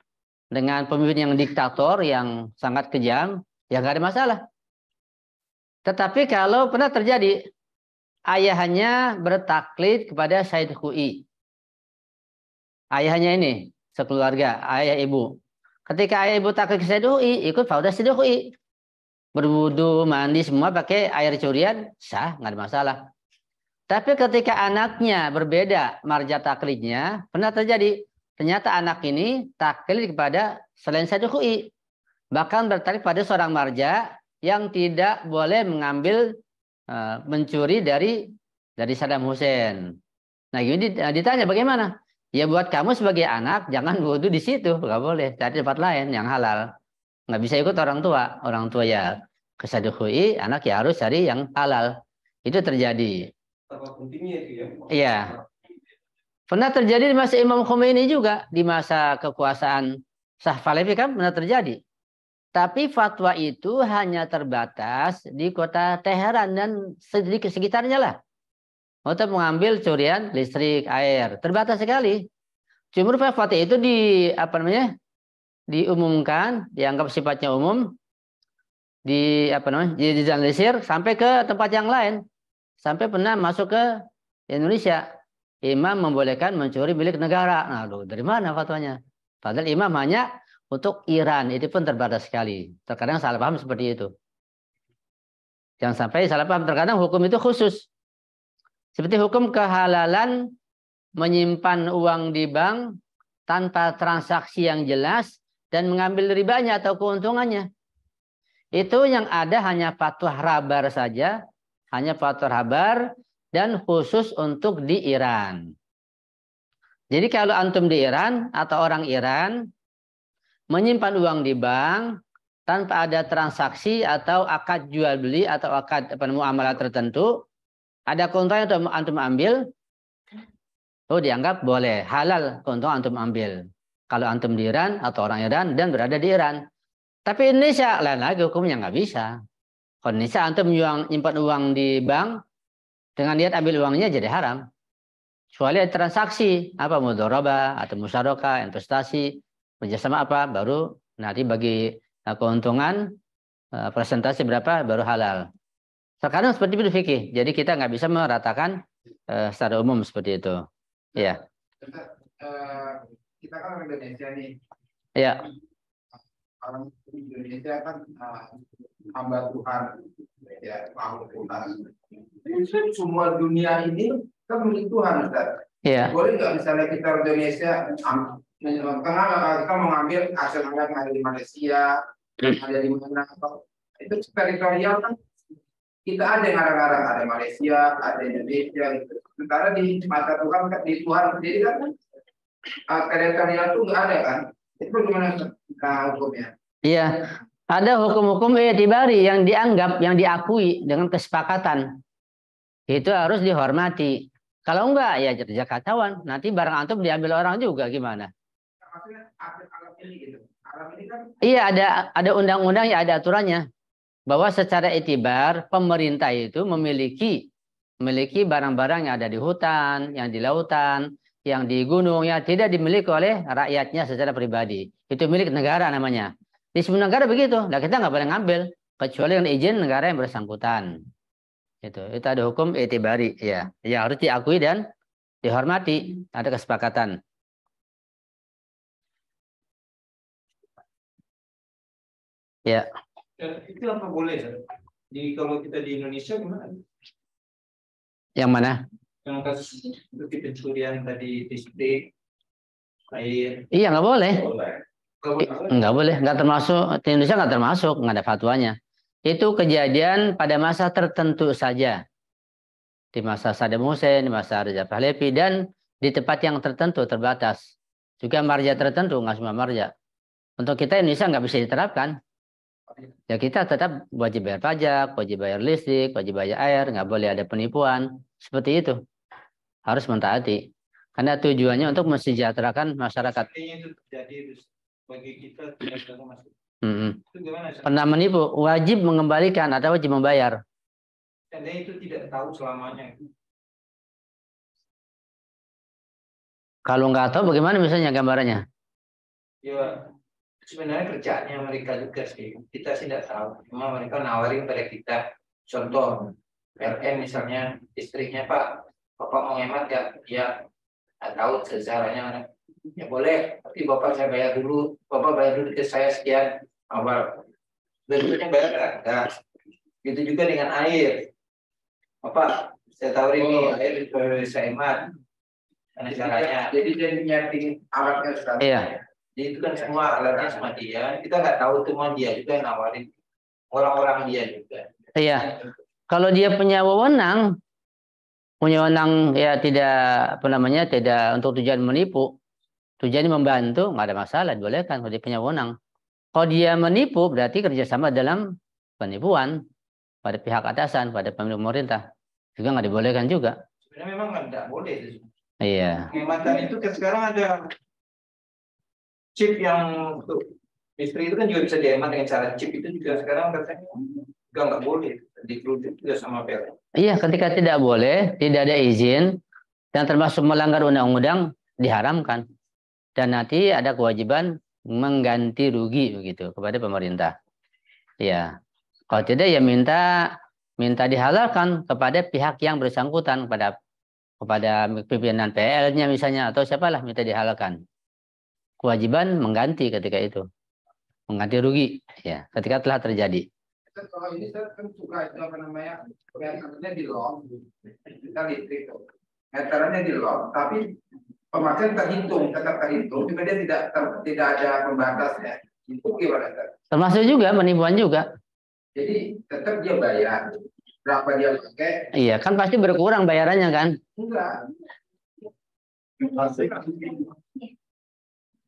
dengan pemimpin yang diktator yang sangat kejam ya nggak ada masalah. Tetapi kalau pernah terjadi ayahnya bertaklid kepada Syed Uqi. Ayahnya ini sekeluarga, ayah ibu. Ketika ayah ibu taklid ke Syed Uqi, ikut fatwa Syed Uqi. Berwudu, mandi semua pakai air curian, sah, nggak ada masalah. Tapi ketika anaknya berbeda marja taklidnya, pernah terjadi. Ternyata anak ini taklid kepada selain Syed Uqi. Bahkan bertaklid pada seorang marja yang tidak boleh mengambil mencuri dari Saddam Hussein. Nah, ini ditanya bagaimana? Ya buat kamu sebagai anak jangan wudu di situ, nggak boleh. Cari tempat lain yang halal. Nggak bisa ikut orang tua. Orang tua ya ke Syed Uqi, anak ya harus cari yang halal. Itu terjadi. Apa pentingnya itu ya? Iya. Pernah terjadi di masa Imam Khomeini juga di masa kekuasaan Shah Pahlavi kan pernah terjadi. Tapi fatwa itu hanya terbatas di kota Teheran dan sedikit sekitarnya lah. Untuk mengambil curian listrik, air. Terbatas sekali. Cuma fatwa itu diumumkan, dianggap sifatnya umum, dijelasir sampai ke tempat yang lain. Sampai pernah masuk ke Indonesia. Imam membolehkan mencuri milik negara. Nah, dari mana fatwanya? Padahal imam hanya untuk Iran, itu pun terbatas sekali. Terkadang salah paham seperti itu. Jangan sampai salah paham. Terkadang hukum itu khusus. Seperti hukum kehalalan menyimpan uang di bank tanpa transaksi yang jelas dan mengambil ribanya atau keuntungannya. Itu yang ada hanya fatwa rabar saja. Hanya fatwa rabar dan khusus untuk di Iran. Jadi kalau antum di Iran atau orang Iran menyimpan uang di bank tanpa ada transaksi atau akad jual beli atau akad muamalah tertentu, ada keuntungan yang antum ambil, dianggap boleh, halal keuntungan antum ambil. Kalau antum di Iran atau orang Iran dan berada di Iran. Tapi Indonesia lain lagi hukumnya nggak bisa. Kalau Indonesia antum menyimpan uang di bank dengan niat ambil uangnya jadi haram. Kecuali ada transaksi apa mudharabah atau musyarakah, investasi, kerjasama apa, baru nanti bagi keuntungan presentasi berapa baru halal. Sekarang seperti itu fikih. Jadi kita nggak bisa meratakan secara umum seperti itu. Iya. Kita kan orang Indonesia nih. Iya. Orang Indonesia kan hamba Tuhan, ya makhluk Tuhan. Semua dunia ini kan milik Tuhan, Ustaz. Iya. Boleh nggak misalnya kita Indonesia kita mengambil hasil yang ada di Malaysia, ada di mana? Itu teritorial kan kita ada yang ngarang-ngarang, ada Malaysia, ada Indonesia gitu. Sementara di mata Tuhan, di Tuhan sendiri kan teritorial itu nggak ada kan? Itu gimana hukumnya? Iya, ada hukum-hukum i'tibari yang dianggap, yang diakui dengan kesepakatan. Itu harus dihormati. Kalau enggak, ya jadi kacauan. Nanti barang antum diambil orang juga gimana? Maksudnya alam ini gitu. Alam ini kan. Iya, ada undang-undang ya ada aturannya. Bahwa secara i'tibar pemerintah itu memiliki barang-barang yang ada di hutan, yang di lautan, yang di gunung, yang tidak dimiliki oleh rakyatnya secara pribadi. Itu milik negara namanya. Di semua negara begitu. Nah, kita nggak boleh ngambil kecuali dengan izin negara yang bersangkutan. Itu ada hukum i'tibari, ya. Yang harus diakui dan dihormati. Ada kesepakatan. Ya. Itu apa boleh? Jadi kalau kita di Indonesia gimana? Yang mana? Yang kasus seperti pencurian tadi listrik, air. Iya, nggak boleh. Nggak boleh. Nggak termasuk, di Indonesia nggak termasuk, nggak ada fatwanya. Itu kejadian pada masa tertentu saja. Di masa Saddam Hussein, di masa Reza Pahlavi, dan di tempat yang tertentu, terbatas. Juga marja tertentu, nggak semua marja. Untuk kita Indonesia nggak bisa diterapkan. Ya kita tetap wajib bayar pajak, wajib bayar listrik, wajib bayar air, nggak boleh ada penipuan. Seperti itu. Harus mentaati. Karena tujuannya untuk mensejahterakan masyarakat. Artinya itu terjadi bagi kita tidak bisa masuk. Itu gimana? Pernah menipu, wajib mengembalikan atau wajib membayar. Seandainya itu tidak tahu selamanya. Kalau nggak tahu bagaimana misalnya gambarannya? Ya sebenarnya kerjaannya mereka juga sih. Kita sih tidak tahu. Cuma mereka nawarin pada kita. Contoh, PLN misalnya istrinya Pak, Bapak mau hemat ya? Ya, nggak tahu caranya. Ya boleh, tapi Bapak saya bayar dulu. Bapak bayar dulu ke saya sekian awal. Berikutnya bayar enggak. Gitu juga dengan air. Bapak, saya tawarin nih air bisa hemat. Karena caranya. Jadi dia nyiapin alatnya sekarang. Iya. Jadi itu kan semua alatnya sama dia. Kita nggak tahu cuma dia juga yang nawarin. Orang-orang dia juga. Iya. Kalau dia punya wewenang ya tidak tidak untuk tujuan menipu, tujuannya membantu, nggak ada masalah, dibolehkan kalau dia punya wewenang. Kalau dia menipu berarti kerjasama dalam penipuan pada pihak atasan, pada pemerintah, juga nggak dibolehkan juga. Sebenarnya memang nggak boleh itu. Iya. Penghematan itu kan sekarang ada chip yang untuk istri itu kan juga bisa dihemat dengan cara chip itu juga sekarang katanya juga nggak boleh dikeruduk juga sama PLN. Iya, ketika tidak boleh, tidak ada izin, dan termasuk melanggar undang-undang, diharamkan. Dan nanti ada kewajiban mengganti rugi begitu kepada pemerintah. Ya, kalau tidak ya minta dihalalkan kepada pihak yang bersangkutan, kepada pimpinan PL-nya misalnya, atau siapalah, minta dihalalkan. Kewajiban mengganti ketika itu, mengganti rugi, ya, ketika telah terjadi. Kalau ini saya kan suka itu apa namanya, meternya di lock, kita listrik tuh, meternya di lock, tapi pemakaian tetap terhitung, cuma dia tidak ada pembatasnya. Itu gimana? Termasuk juga penipuan juga. Jadi tetap dia bayar berapa dia pakai. Iya, kan pasti berkurang bayarannya kan? Enggak.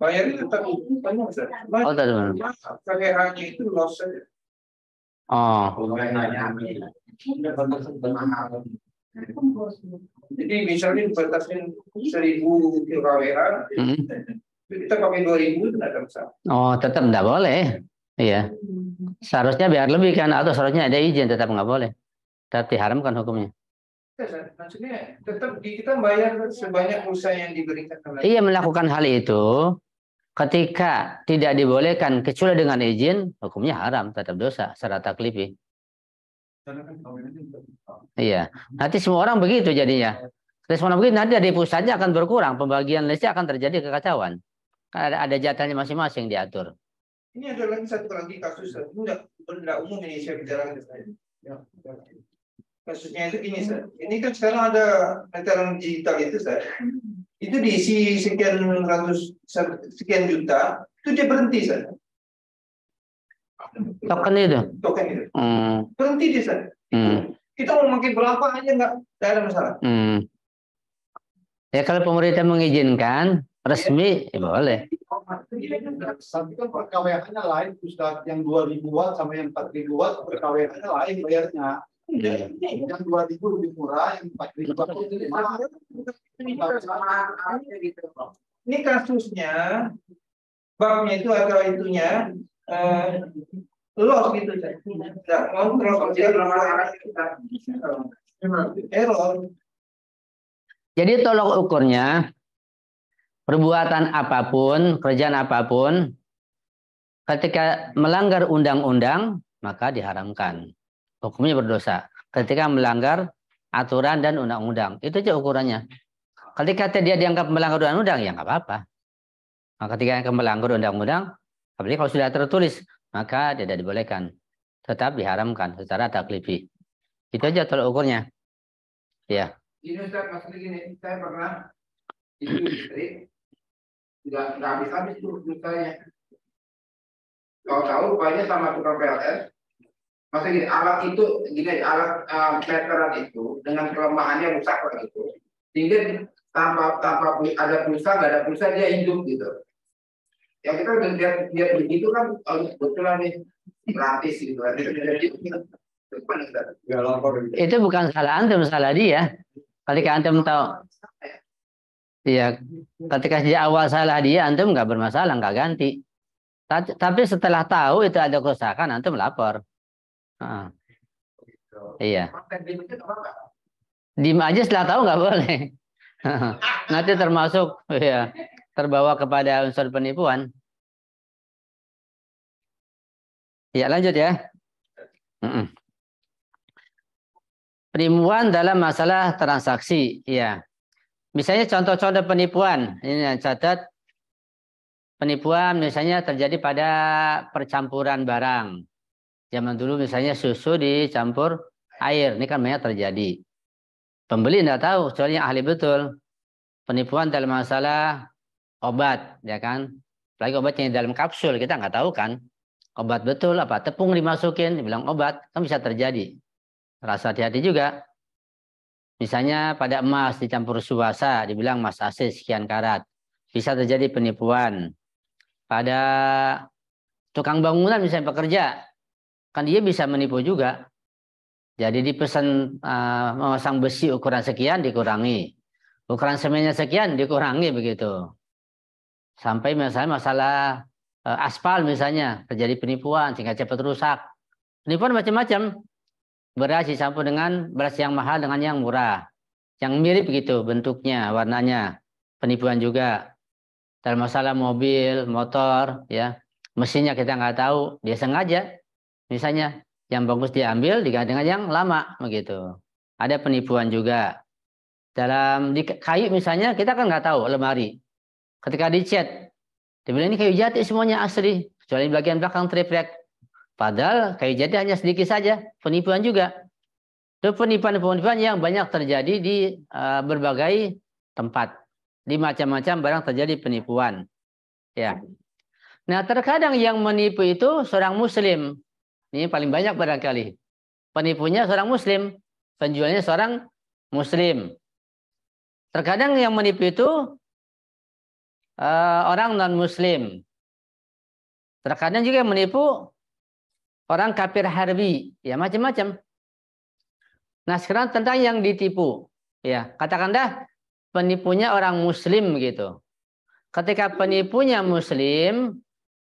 Bayarnya tetap banyak, Ustaz. Oh, teman. Pakai hanya itu loss saja. Oh. Jadi misalnya dibatasin 1.000 kWh, kita pakai 2.000 itu tidak masalah. Oh, tetap tidak boleh. Iya. Seharusnya biar lebih kan, atau seharusnya ada izin, tetap nggak boleh. Tetap diharamkan hukumnya. Maksudnya tetap kita bayar sebanyak pulsa yang diberikan. Iya, melakukan hal itu ketika tidak dibolehkan kecuali dengan izin, hukumnya haram, tetap dosa secara taklifi. Iya, nanti semua orang begitu jadinya. Terus semua orang begitu, nanti dari pusatnya akan berkurang, pembagian listrik akan terjadi kekacauan. Kan ada jatahnya masing-masing diatur. Ini ada lagi satu kasus, tidak umum ini saya bicara ke saya. Kasusnya itu gini, ini kan sekarang ada meteran digital itu, itu diisi sekian juta, itu dia berhenti, Token itu? Token itu. Berhenti dia, Kita mau makin berapa aja nggak ada masalah. Ya kalau pemerintah mengizinkan resmi, ya boleh. Tapi kan perkawiannya lain, Ustaz. Yang 2.000 watt sama yang 4.000 watt perkawiannya lain bayarnya. Yang 2.000 lebih murah, yang 4.000 lebih mahal. Ini kasusnya, babnya itu atau itunya loss gitu, tidak kontrol error. Jadi tolok ukurnya perbuatan apapun, kerjaan apapun, ketika melanggar undang-undang maka diharamkan. Hukumnya berdosa. Ketika melanggar aturan dan undang-undang, itu aja ukurannya. Ketika dia dianggap melanggar undang-undang, ya nggak apa-apa. Nah, ketika yang melanggar undang-undang, apalagi kalau sudah tertulis, maka tidak dibolehkan. Tetap diharamkan secara taklifi. Itu aja tolak ukurnya. Ya. Ini Ustaz, maksudnya gini, saya pernah itu istri nggak habis-habis tuh dosanya. Tahu-tahu rupanya sama tukang PLN. Maksudnya gini, alat itu gini, alat meteran itu dengan kelemahannya rusak lah gitu. Sehingga tanpa ada pulsa, nggak ada pulsa dia hidup gitu. Yang kita udah lihat begitu kan, kebetulan nih gratis gitu. Itu bukan salah antum, salah dia. Ketika antum tahu, ya, ketika di awal salah dia, antum nggak bermasalah, nggak ganti. Tapi setelah tahu itu ada kerusakan, antum lapor. Iya. Diem aja setelah tahu nggak boleh. Nanti termasuk ya terbawa kepada unsur penipuan. Ya lanjut ya. Penipuan dalam masalah transaksi. Ya. Misalnya contoh-contoh penipuan. Ini catat. Penipuan misalnya terjadi pada percampuran barang. Zaman dulu misalnya susu dicampur air. Ini kan banyak terjadi. Pembeli tidak tahu, kecuali yang ahli betul. Penipuan dalam masalah obat, ya kan? Apalagi obatnya dalam kapsul, kita nggak tahu kan. Obat betul apa? Tepung dimasukin, dibilang obat, kan bisa terjadi. Rasa hati-hati juga. Misalnya pada emas dicampur subasa, dibilang emas asli sekian karat. Bisa terjadi penipuan. Pada tukang bangunan misalnya pekerja, kan dia bisa menipu juga. Jadi dipesan memasang besi ukuran sekian dikurangi. Ukuran semennya sekian dikurangi begitu. Sampai misalnya masalah aspal misalnya terjadi penipuan sehingga cepat rusak. Penipuan macam-macam. Beras dicampur dengan beras yang mahal dengan yang murah. Yang mirip begitu bentuknya, warnanya. Penipuan juga. Dalam masalah mobil, motor, ya mesinnya kita nggak tahu, dia sengaja. Misalnya yang bagus diambil diganti dengan yang lama begitu. Ada penipuan juga. Dalam di kayu misalnya kita kan nggak tahu lemari. Ketika dicat, dibilang ini kayu jati semuanya asli, kecuali bagian belakang triplek. Padahal kayu jati hanya sedikit saja. Penipuan juga. Itu penipuan-penipuan yang banyak terjadi di berbagai tempat. Di macam-macam barang terjadi penipuan. Ya. Nah, terkadang yang menipu itu seorang muslim. Ini paling banyak barangkali. Penipunya seorang muslim, penjualnya seorang muslim. Terkadang yang menipu itu orang non-muslim. Terkadang juga yang menipu orang kafir harbi, ya macam-macam. Nah, sekarang tentang yang ditipu. Ya, katakanlah penipunya orang muslim gitu. Ketika penipunya muslim,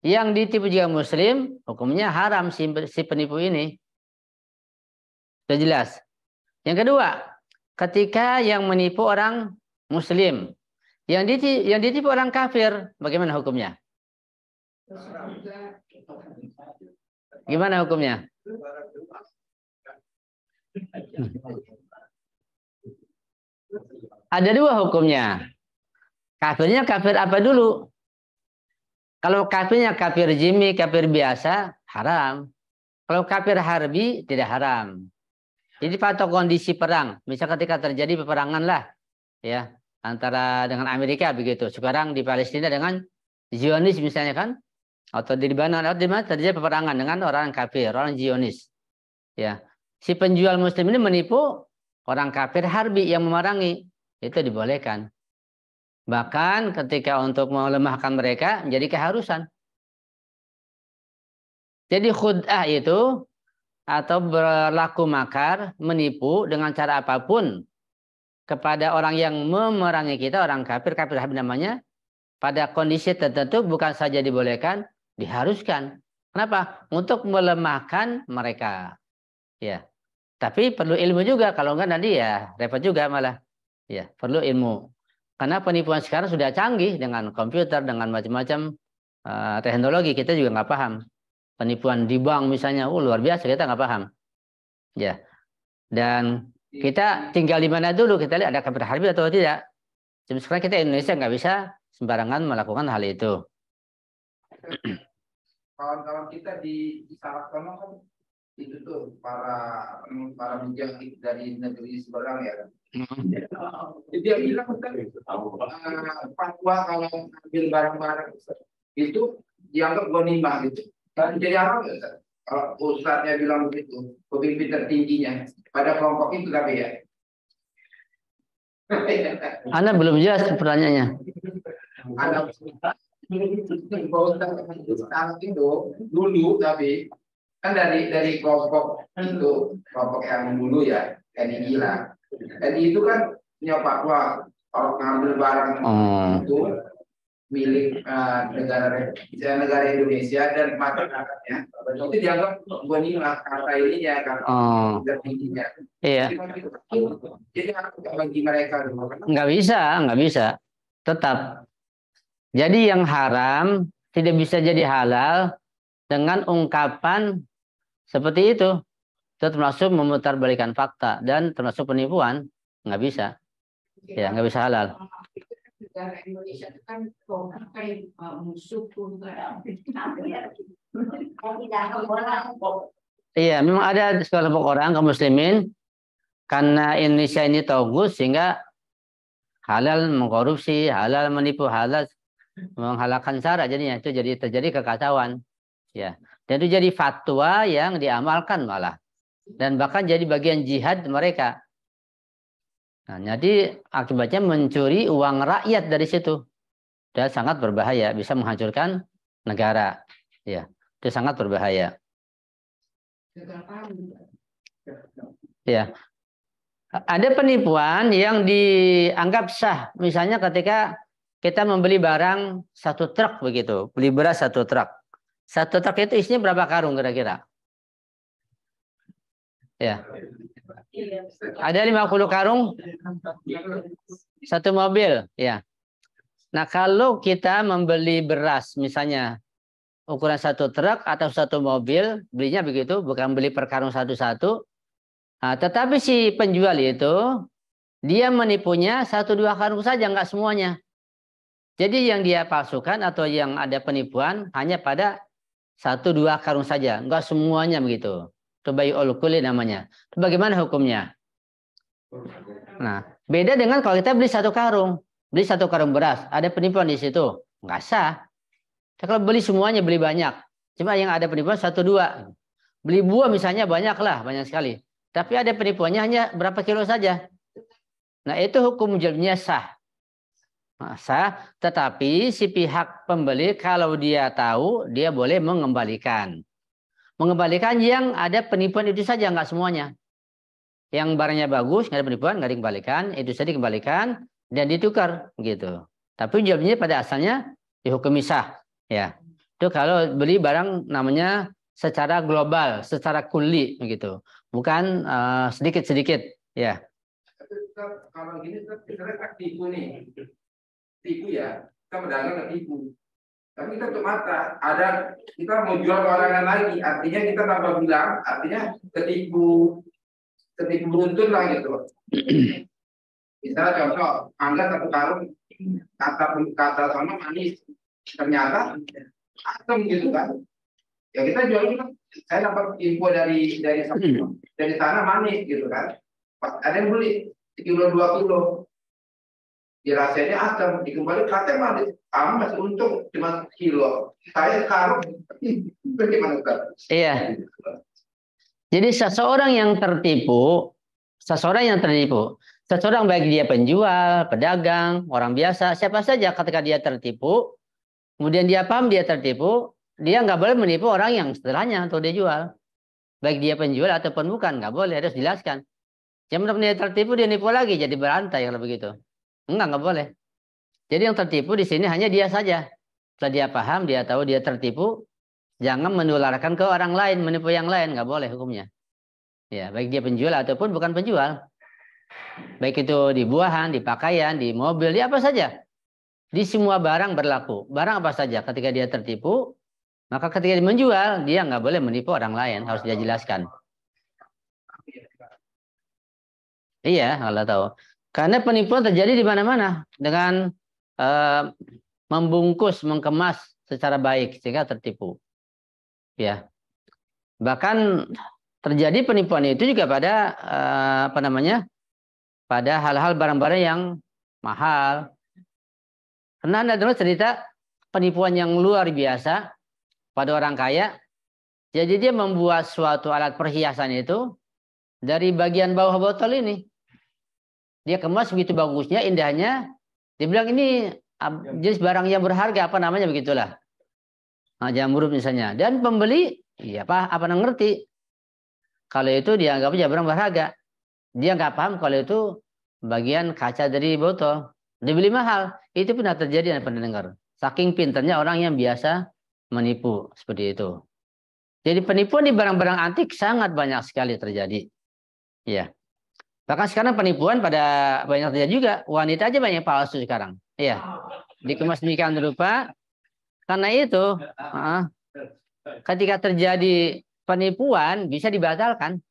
yang ditipu juga muslim, hukumnya haram si penipu ini. Sudah jelas. Yang kedua, ketika yang menipu orang muslim, yang ditipu orang kafir, bagaimana hukumnya? Gimana hukumnya? Ada dua hukumnya. Kafirnya kafir apa dulu? Kalau kafirnya kafir jimmi, kafir biasa, haram. Kalau kafir harbi, tidak haram. Jadi patok kondisi perang. Misal ketika terjadi peperangan lah, ya antara dengan Amerika begitu. Sekarang di Palestina dengan Zionis misalnya kan, atau di Lebanon atau di mana terjadi peperangan dengan orang kafir, orang Zionis. Ya, si penjual Muslim ini menipu orang kafir harbi yang memerangi, itu dibolehkan. Bahkan ketika untuk melemahkan mereka menjadi keharusan. Jadi khud'ah itu atau berlaku makar, menipu dengan cara apapun kepada orang yang memerangi kita, orang kafir harbi namanya, pada kondisi tertentu bukan saja dibolehkan, diharuskan. Kenapa? Untuk melemahkan mereka. Ya. Tapi perlu ilmu juga, kalau enggak nanti ya repot juga malah. Ya, perlu ilmu. Karena penipuan sekarang sudah canggih dengan komputer, dengan macam-macam teknologi, kita juga nggak paham. Penipuan di bank misalnya, luar biasa, kita nggak paham. Ya. Dan kita tinggal di mana dulu, kita lihat ada kafir harbi atau tidak. Sekarang kita Indonesia nggak bisa sembarangan melakukan hal itu. Kawan-kawan kita di Salak Tono kan itu tuh para penjahit dari negeri seberang ya. Jadi dia bilang kan fatwa kalau ambil barang-barang itu dianggap ghanimah gitu. Kan jadi haram ya. Kalau ustadznya bilang begitu, pemimpin tertingginya pada kelompok itu tapi ya. Anda belum jelas pertanyaannya. Ada sekarang itu dulu tapi kan dari kelompok itu kelompok yang dulu ya NII lah. NII itu kan punya fatwa kalau ngambil barang itu milik negara Indonesia dan masyarakatnya itu dianggap ghanimah kata ininya kan tertingginya. Iya. Jadi bagi mereka nggak bisa. Tetap. Jadi yang haram tidak bisa jadi halal dengan ungkapan seperti itu. Itu termasuk memutarbalikan fakta dan termasuk penipuan. Nggak bisa. Ya, nggak bisa halal. Negara Indonesia itu kan musuh Iya, memang ada sekelompok orang kaum muslimin karena Indonesia ini tauhid sehingga halal mengkorupsi, halal menipu, halal menghalalkan syarat, jadinya itu jadi terjadi kekacauan. Ya. Dan itu jadi fatwa yang diamalkan malah. Dan bahkan jadi bagian jihad mereka. Nah, jadi akibatnya mencuri uang rakyat dari situ. Dan sangat berbahaya, bisa menghancurkan negara. Ya, itu sangat berbahaya. Ya. Ada penipuan yang dianggap sah. Misalnya ketika kita membeli barang 1 truk begitu, beli beras 1 truk. 1 truk itu isinya berapa karung kira-kira? Ya. Ada 50 karung, 1 mobil, ya. Nah, kalau kita membeli beras misalnya ukuran 1 truk atau 1 mobil, belinya begitu, bukan beli per karung satu-satu. Nah, tetapi si penjual itu dia menipunya 1-2 karung saja, nggak semuanya. Jadi yang dia palsukan atau yang ada penipuan hanya pada 1-2 karung saja, nggak semuanya begitu. Itu bai'ul kulli namanya. Itu bagaimana hukumnya? Nah, beda dengan kalau kita beli 1 karung, beli 1 karung beras, ada penipuan di situ, nggak sah. Kalau beli semuanya, beli banyak, cuma yang ada penipuan 1-2. Beli buah misalnya banyak sekali. Tapi ada penipuannya hanya berapa kilo saja. Nah, itu hukum jualnya sah. Sah, tetapi si pihak pembeli kalau dia tahu, dia boleh mengembalikan. Mengembalikan yang ada penipuan itu saja, nggak semuanya. Yang barangnya bagus, nggak ada penipuan, nggak dikembalikan, itu saja dikembalikan dan ditukar gitu. Tapi jualnya pada asalnya dihukumi sah. Ya, itu kalau beli barang namanya secara global, secara kulli begitu, bukan sedikit-sedikit. Ya. Kalau gini kita tipu nih. Tipu ya, kita pedagang tipu. Tapi kita untuk mata, kita mau jual ke orang lagi, artinya kita tambah bilang, artinya ketipu beruntun lah gitu. Misalnya contoh, Anda 1 karung kata sama manis, ternyata asam gitu kan. Ya kita jual, saya dapat info dari sana manis gitu kan. Ada yang beli 1 kilo 2 kilo. Dirasanya asam, dikembali katanya manis, masih untung cuma 1 kilo. Saya karung, bagaimana Ustaz? Iya. Jadi seseorang yang tertipu, seseorang baik dia penjual, pedagang, orang biasa, siapa saja ketika dia tertipu, kemudian dia paham dia tertipu, dia nggak boleh menipu orang yang setelahnya atau dia jual. Baik dia penjual ataupun bukan, nggak boleh, harus dijelaskan. Jangan dia tertipu, dia nipu lagi, jadi berantai kalau begitu. Nggak boleh. Jadi yang tertipu di sini hanya dia saja. Setelah dia paham, dia tahu dia tertipu, jangan menularkan ke orang lain, menipu yang lain, nggak boleh hukumnya. Ya, baik dia penjual ataupun bukan penjual. Baik itu di buahan, di pakaian, di mobil, di apa saja. Di semua barang berlaku. Barang apa saja ketika dia tertipu, maka ketika dia menjual, dia nggak boleh menipu orang lain, harus dia jelaskan. Iya, Allah tahu. Karena penipuan terjadi di mana-mana dengan membungkus, mengemas secara baik sehingga tertipu. Ya. Bahkan terjadi penipuan itu juga pada pada hal-hal barang-barang yang mahal. Pernah Anda dengar cerita penipuan yang luar biasa pada orang kaya? Jadi dia membuat suatu alat perhiasan itu dari bagian bawah botol ini. Dia kemas begitu bagusnya, indahnya. Dia bilang ini jenis barang yang berharga, apa namanya begitulah. Nah, jamrut misalnya. Dan pembeli, iya apa ngerti. Kalau itu dianggapnya barang berharga. Dia nggak paham kalau itu bagian kaca dari botol. Dibeli mahal. Itu pernah terjadi dan pernah dengar. Saking pintarnya orang yang biasa menipu seperti itu. Jadi penipuan di barang-barang antik sangat banyak sekali terjadi. Ya. Bahkan sekarang penipuan pada banyak terjadi juga. Wanita aja banyak palsu sekarang. Iya. Dikemas demikian rupa. Karena itu, ketika terjadi penipuan bisa dibatalkan.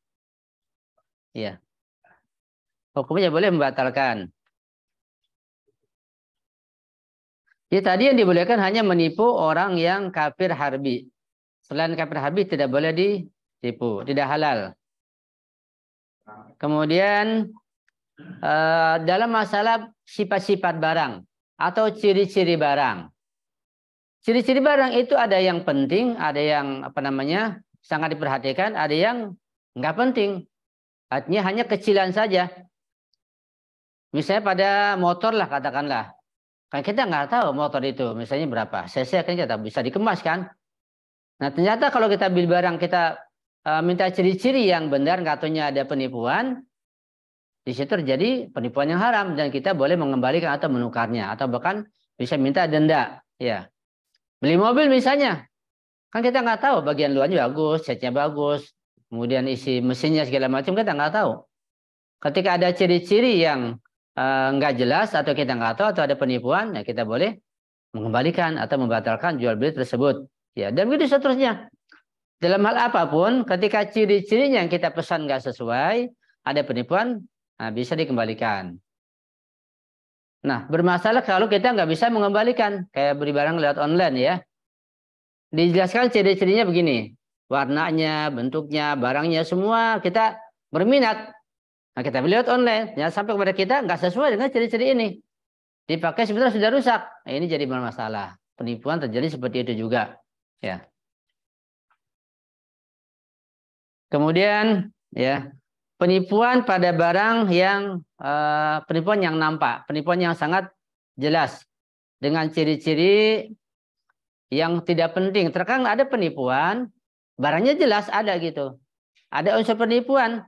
Iya. Hukumnya boleh membatalkan. Jadi tadi yang dibolehkan hanya menipu orang yang kafir harbi. Selain kafir harbi tidak boleh ditipu, tidak halal. Kemudian dalam masalah sifat-sifat barang atau ciri-ciri barang. Ciri-ciri barang itu ada yang penting, ada yang sangat diperhatikan, ada yang nggak penting. Artinya hanya kecilan saja. Misalnya pada motor lah katakanlah. Kan kita nggak tahu motor itu misalnya berapa cc, kan kita bisa dikemas kan. Nah ternyata kalau kita beli barang kita minta ciri-ciri yang benar, katanya ada penipuan, di situ terjadi penipuan yang haram dan kita boleh mengembalikan atau menukarnya atau bahkan bisa minta denda. Ya, beli mobil misalnya, kan kita nggak tahu bagian luarnya bagus, catnya bagus, kemudian isi mesinnya segala macam kita nggak tahu. Ketika ada ciri-ciri yang nggak jelas atau kita nggak tahu atau ada penipuan, ya kita boleh mengembalikan atau membatalkan jual beli tersebut. Ya, dan begitu seterusnya. Dalam hal apapun, ketika ciri-cirinya yang kita pesan nggak sesuai, ada penipuan, nah bisa dikembalikan. Nah, bermasalah kalau kita nggak bisa mengembalikan, kayak beli barang lewat online ya. Dijelaskan ciri-cirinya begini, warnanya, bentuknya, barangnya semua kita berminat. Nah, kita beli lewat online, ya sampai kepada kita nggak sesuai dengan ciri-ciri ini. Dipakai sebenarnya sudah rusak. Nah, ini jadi bermasalah. Penipuan terjadi seperti itu juga. Ya. Kemudian, ya, penipuan pada barang yang penipuan yang nampak, penipuan yang sangat jelas dengan ciri-ciri yang tidak penting. Terkadang ada penipuan, barangnya jelas ada gitu. Ada unsur penipuan,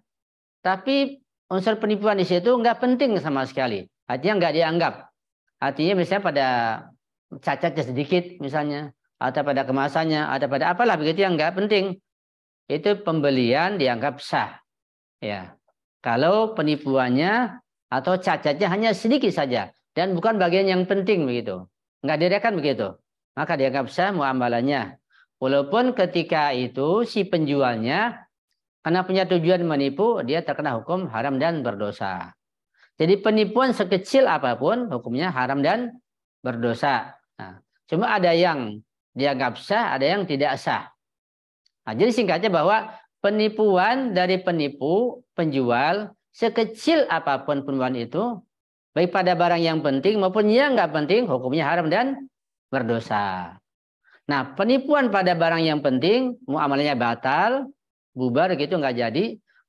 tapi unsur penipuan di situ nggak penting sama sekali. Artinya nggak dianggap. Artinya misalnya pada cacatnya sedikit misalnya, atau pada kemasannya, atau pada apalah begitu yang nggak penting. Itu pembelian dianggap sah. Ya. Kalau penipuannya atau cacatnya hanya sedikit saja dan bukan bagian yang penting begitu. Nggak direkan begitu. Maka dianggap sah muamalannya. Walaupun ketika itu si penjualnya karena punya tujuan menipu, dia terkena hukum haram dan berdosa. Jadi penipuan sekecil apapun hukumnya haram dan berdosa. Nah, cuma ada yang dianggap sah, ada yang tidak sah. Nah, jadi singkatnya bahwa penipuan dari penipu, penjual, sekecil apapun penipuan itu, baik pada barang yang penting maupun yang nggak penting, hukumnya haram dan berdosa. Nah, penipuan pada barang yang penting, muamalahnya batal, bubar gitu nggak jadi.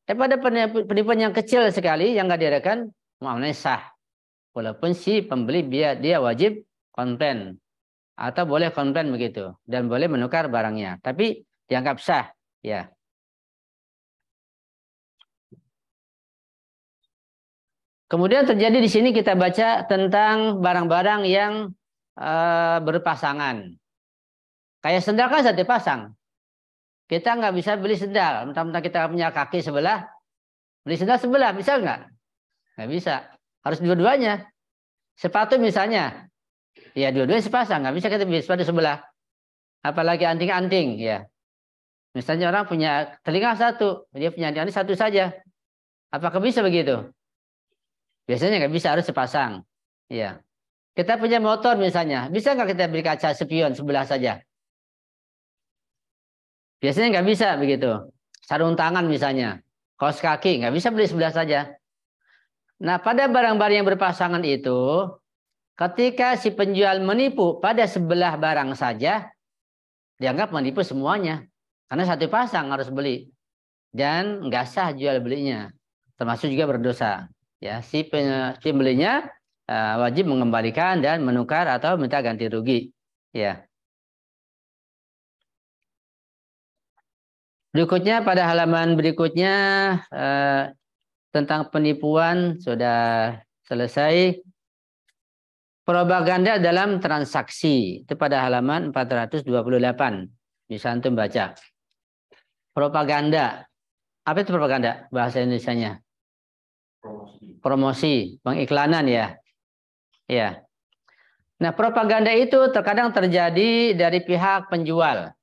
Tapi pada penipuan yang kecil sekali yang nggak diadakan, muamalahnya sah. Walaupun si pembeli dia wajib komplain atau boleh komplain begitu dan boleh menukar barangnya, tapi dianggap sah, ya. Kemudian terjadi di sini kita baca tentang barang-barang yang berpasangan. Kayak sendal kan satu pasang. Kita nggak bisa beli sendal. Mentang-mentang kita punya kaki sebelah, beli sendal sebelah, bisa nggak? Nggak bisa. Harus dua-duanya. Sepatu misalnya, ya dua-duanya sepasang. Nggak bisa kita beli sepatu sebelah. Apalagi anting-anting, ya. Misalnya orang punya telinga satu, dia punya anting satu saja. Apakah bisa begitu? Biasanya nggak bisa, harus sepasang. Ya. Kita punya motor misalnya, bisa nggak kita beli kaca spion sebelah saja? Biasanya nggak bisa begitu. sarung tangan misalnya, kaos kaki, nggak bisa beli sebelah saja. Nah, pada barang-barang yang berpasangan itu, ketika si penjual menipu pada sebelah barang saja, dianggap menipu semuanya. Karena satu pasang harus beli. Dan nggak sah jual belinya. Termasuk juga berdosa. Ya, si pembelinya wajib mengembalikan dan menukar atau minta ganti rugi. Ya. Berikutnya pada halaman berikutnya tentang penipuan sudah selesai. Propaganda dalam transaksi itu pada halaman 428. Bisa antum baca. Propaganda. Apa itu propaganda? Bahasa Indonesianya? Promosi, pengiklanan ya. Ya. Nah, propaganda itu terkadang terjadi dari pihak penjual.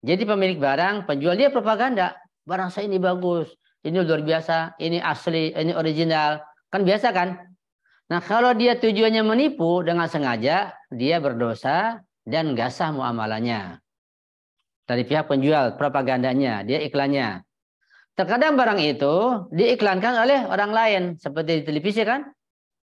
Jadi pemilik barang, penjual dia propaganda. Barang saya ini bagus, ini luar biasa, ini asli, ini original. Kan biasa kan? Nah, kalau dia tujuannya menipu dengan sengaja, dia berdosa dan nggak sah muamalahnya. Dari pihak penjual, propagandanya, dia iklannya. Terkadang barang itu diiklankan oleh orang lain. Seperti di televisi kan?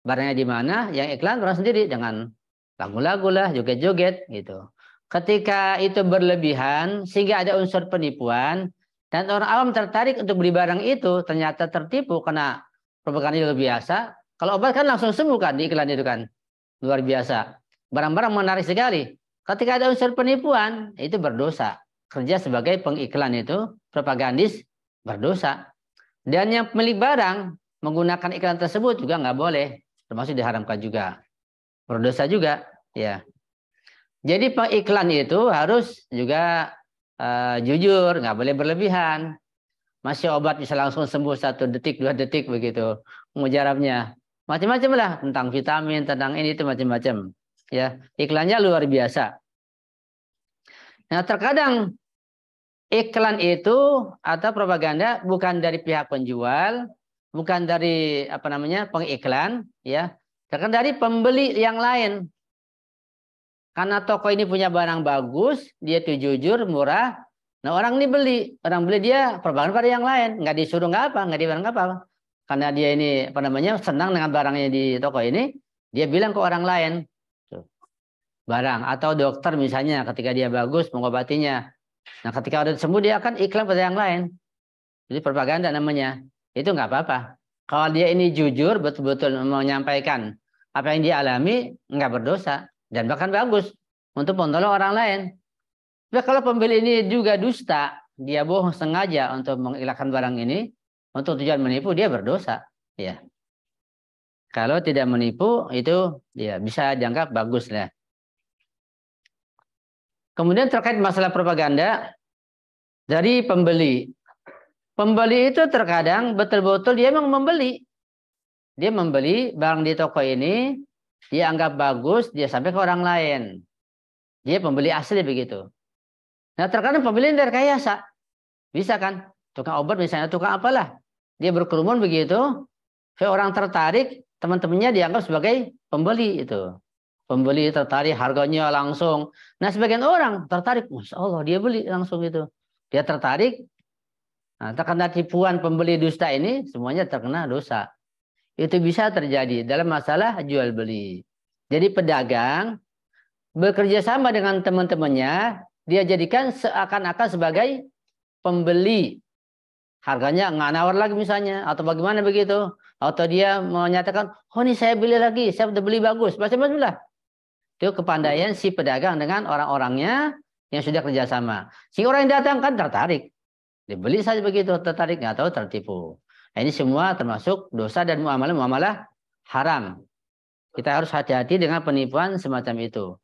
Barangnya di mana, yang iklan orang sendiri dengan lagu-lagu lah, joget-joget gitu. Ketika itu berlebihan sehingga ada unsur penipuan dan orang awam tertarik untuk beli barang itu, ternyata tertipu karena propaganda luar biasa. Kalau obat kan langsung sembuh kan di iklan itu kan. Luar biasa. Barang-barang menarik sekali. Ketika ada unsur penipuan, itu berdosa. Kerja sebagai pengiklan itu, propagandis, berdosa. Dan yang pemilik barang menggunakan iklan tersebut juga nggak boleh. Termasuk diharamkan juga. Berdosa juga. Ya. Jadi pengiklan itu harus juga jujur, nggak boleh berlebihan. Masih obat bisa langsung sembuh 1 detik, 2 detik begitu. Mujarabnya. Macam-macam lah tentang vitamin, tentang ini itu macam-macam. Ya, iklannya luar biasa. Nah, terkadang iklan itu atau propaganda bukan dari pihak penjual, bukan dari pengiklan, ya. Terkadang dari pembeli yang lain. Karena toko ini punya barang bagus, dia tuh jujur, murah. Nah, orang ini beli, dia propaganda pada yang lain, nggak disuruh nggak dibilang apa. Karena dia ini senang dengan barangnya di toko ini, dia bilang ke orang lain. Barang atau dokter misalnya ketika dia bagus mengobatinya. Nah, ketika udah sembuh dia akan iklan pada yang lain. Jadi propaganda namanya. Itu nggak apa-apa. Kalau dia ini jujur betul-betul menyampaikan apa yang dia alami, nggak berdosa dan bahkan bagus untuk menolong orang lain. Tapi kalau pembeli ini juga dusta, dia bohong sengaja untuk mengiklankan barang ini untuk tujuan menipu, dia berdosa. Ya. Kalau tidak menipu itu ya bisa dianggap bagus lah. Kemudian terkait masalah propaganda dari pembeli. Pembeli itu terkadang betul-betul dia memang membeli. Dia membeli barang di toko ini, dia anggap bagus, dia sampai ke orang lain. Dia pembeli asli begitu. Nah, terkadang pembeli ini rekayasa. Bisa kan? Tukang obat misalnya, tukang apalah. Dia berkerumun begitu, orang tertarik, teman-temannya dianggap sebagai pembeli itu. Pembeli tertarik, harganya langsung. Nah, sebagian orang tertarik, Masya Allah, dia beli langsung itu. Dia tertarik. Nah, terkena tipuan pembeli dusta ini, semuanya terkena dosa. Itu bisa terjadi dalam masalah jual beli. Jadi pedagang bekerja sama dengan teman-temannya, dia jadikan seakan-akan sebagai pembeli. Harganya nggak nawar lagi misalnya, atau bagaimana begitu. Atau dia menyatakan, oh ini saya beli lagi, saya udah beli bagus. Macam-macam lah. Itu kepandaian si pedagang dengan orang-orangnya yang sudah kerjasama. Si orang yang datang kan tertarik. Dibeli saja begitu, tertarik, nggak tahu tertipu. Nah, ini semua termasuk dosa dan muamalah haram. Kita harus hati-hati dengan penipuan semacam itu.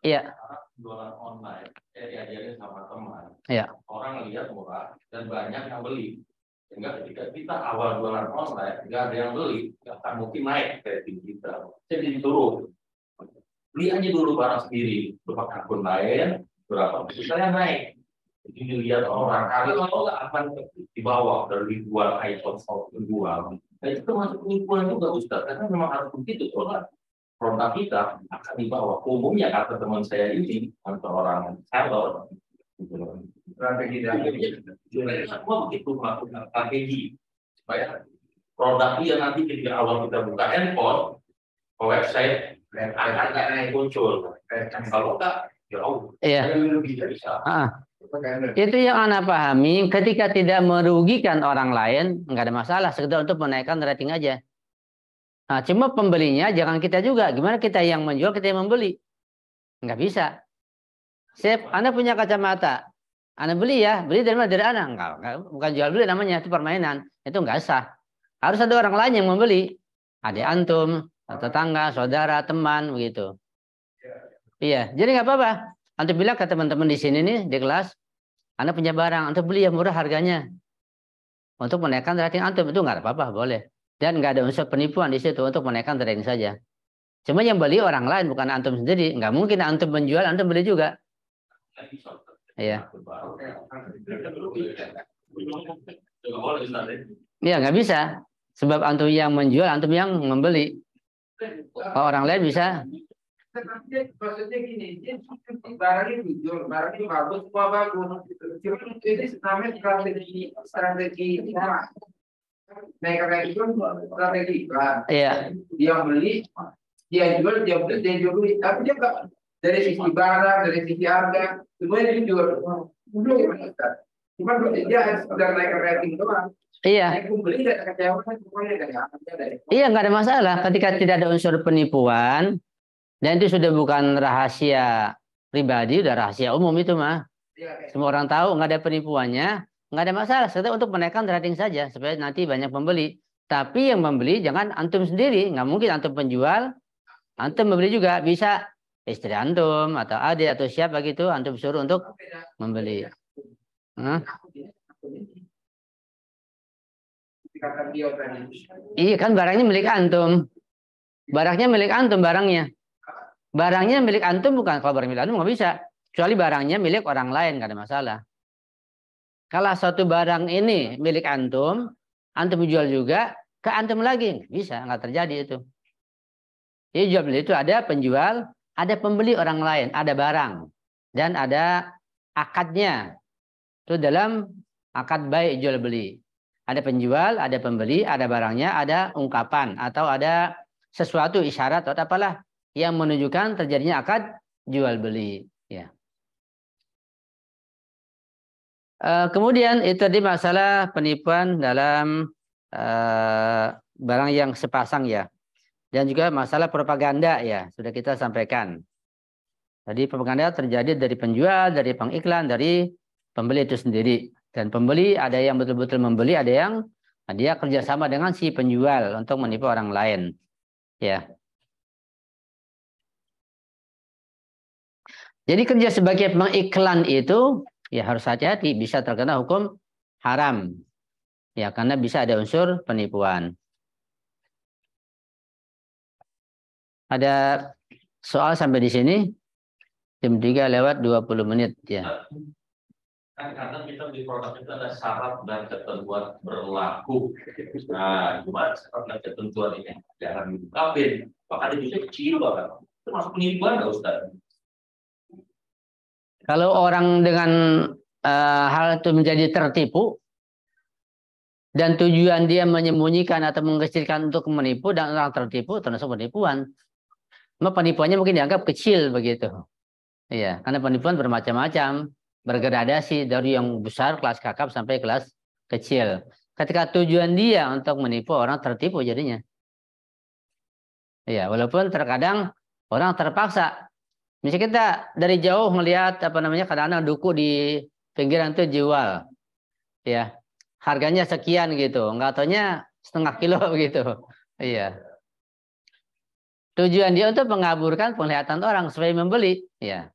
Iya. Jualan online, diajarin sama teman. Iya. Orang lihat murah dan banyak yang beli. Sehingga ketika kita awal jualan online, nggak ada yang beli, nggak akan mungkin naik rating kita. Jadi turun. Beli aja dulu barang sendiri, berupa akun lain, berapa misalnya naik. Jadi dilihat orang, kalau nggak akan dibawa dari ribuan iPhone penjual. Nah, itu termasuk penipuan juga Ustaz, karena memang harus begitu soalnya produk kita akan dibawa. Umumnya kata teman saya ini atau orang seller, Strategi Mereka semua begitu melakukan strategi supaya produk yang nanti ketika awal kita buka handphone ke website akan muncul. Kalau enggak, jauh. Iya. Bisa. Itu yang Anda pahami, ketika tidak merugikan orang lain, nggak ada masalah, sekedar untuk menaikkan rating aja. Nah, cuma pembelinya jangan kita juga. Gimana kita yang menjual, kita yang membeli? Nggak bisa. Anda punya kacamata, Anda beli ya, beli dari mana? Dari Anda? Enggak, bukan jual beli namanya, itu permainan. Itu nggak sah. Harus ada orang lain yang membeli. Adik antum, tetangga, saudara, teman, begitu. Iya, jadi nggak apa-apa. Antum bilang ke teman-teman di sini nih, di kelas, Anda punya barang, antum beli yang murah harganya. Untuk menaikkan rating antum, itu nggak apa-apa, boleh. Dan nggak ada unsur penipuan di situ untuk menaikkan rating saja. Cuma yang beli orang lain, bukan antum sendiri. Nggak mungkin antum menjual, antum beli juga. Iya. Iya, nggak bisa. Sebab antum yang menjual, antum yang membeli. Kalau orang lain bisa. Maksudnya gini, barangnya jujur, barangnya bagus, semua bagus. Cuma ini namanya strategi naik itu strategi iklan. Iya. Dia beli, dia jual, dia beli. Tapi dia nggak dari sisi barang, dari sisi harga, semuanya dia jual. Cuma dia sudah naik rating doang. Iya. Iya, nggak ada masalah. Ketika tidak ada unsur penipuan, dan itu sudah bukan rahasia pribadi, udah rahasia umum itu mah. Semua orang tahu, nggak ada penipuannya, nggak ada masalah. Sekedar untuk menaikkan rating saja, supaya nanti banyak pembeli. Tapi yang membeli jangan antum sendiri. Nggak mungkin antum penjual, antum membeli juga. Bisa istri antum, atau adik, atau siapa gitu, antum suruh untuk membeli. Iya kan, barangnya milik antum. Barangnya milik antum, barangnya. Barangnya milik antum bukan, kalau barang milik antum nggak bisa. Kecuali barangnya milik orang lain, nggak ada masalah. Kalau satu barang ini milik antum jual juga, ke antum lagi. Bisa, nggak terjadi itu. Jadi jual beli itu ada penjual, ada pembeli orang lain, ada barang. Dan ada akadnya. Itu dalam akad baik jual beli. Ada penjual, ada pembeli, ada barangnya, ada ungkapan. Atau ada sesuatu isyarat atau apalah yang menunjukkan terjadinya akad jual beli. Ya. Kemudian itu tadi masalah penipuan dalam barang yang sepasang ya, dan juga masalah propaganda ya, sudah kita sampaikan. Jadi propaganda terjadi dari penjual, dari pengiklan, dari pembeli itu sendiri. Dan pembeli ada yang betul-betul membeli, ada yang dia kerjasama dengan si penjual untuk menipu orang lain. Ya. Jadi kerja sebagai pengiklan itu ya harus hati-hati, bisa terkena hukum haram. Ya, karena bisa ada unsur penipuan. Ada soal sampai di sini? Jam 3:20 ya. Kadang kita di produk itu ada syarat dan ketentuan berlaku. Nah, cuma syarat dan ketentuan ini jangan diungkapin. Bahkan itu kecil banget. Itu masuk penipuan nggak Ustaz? Kalau orang dengan hal itu menjadi tertipu dan tujuan dia menyembunyikan atau mengkecilkan untuk menipu dan orang tertipu termasuk penipuan, maka penipuannya mungkin dianggap kecil begitu. Iya, karena penipuan bermacam-macam, bergradasi dari yang besar kelas kakap sampai kelas kecil. Ketika tujuan dia untuk menipu, orang tertipu jadinya. Iya, walaupun terkadang orang terpaksa. Misalnya kita dari jauh melihat kadang-kadang duku di pinggiran itu jual, ya harganya sekian gitu, nggak taunya setengah kilo begitu, iya. Tujuan dia untuk mengaburkan penglihatan orang supaya membeli, ya.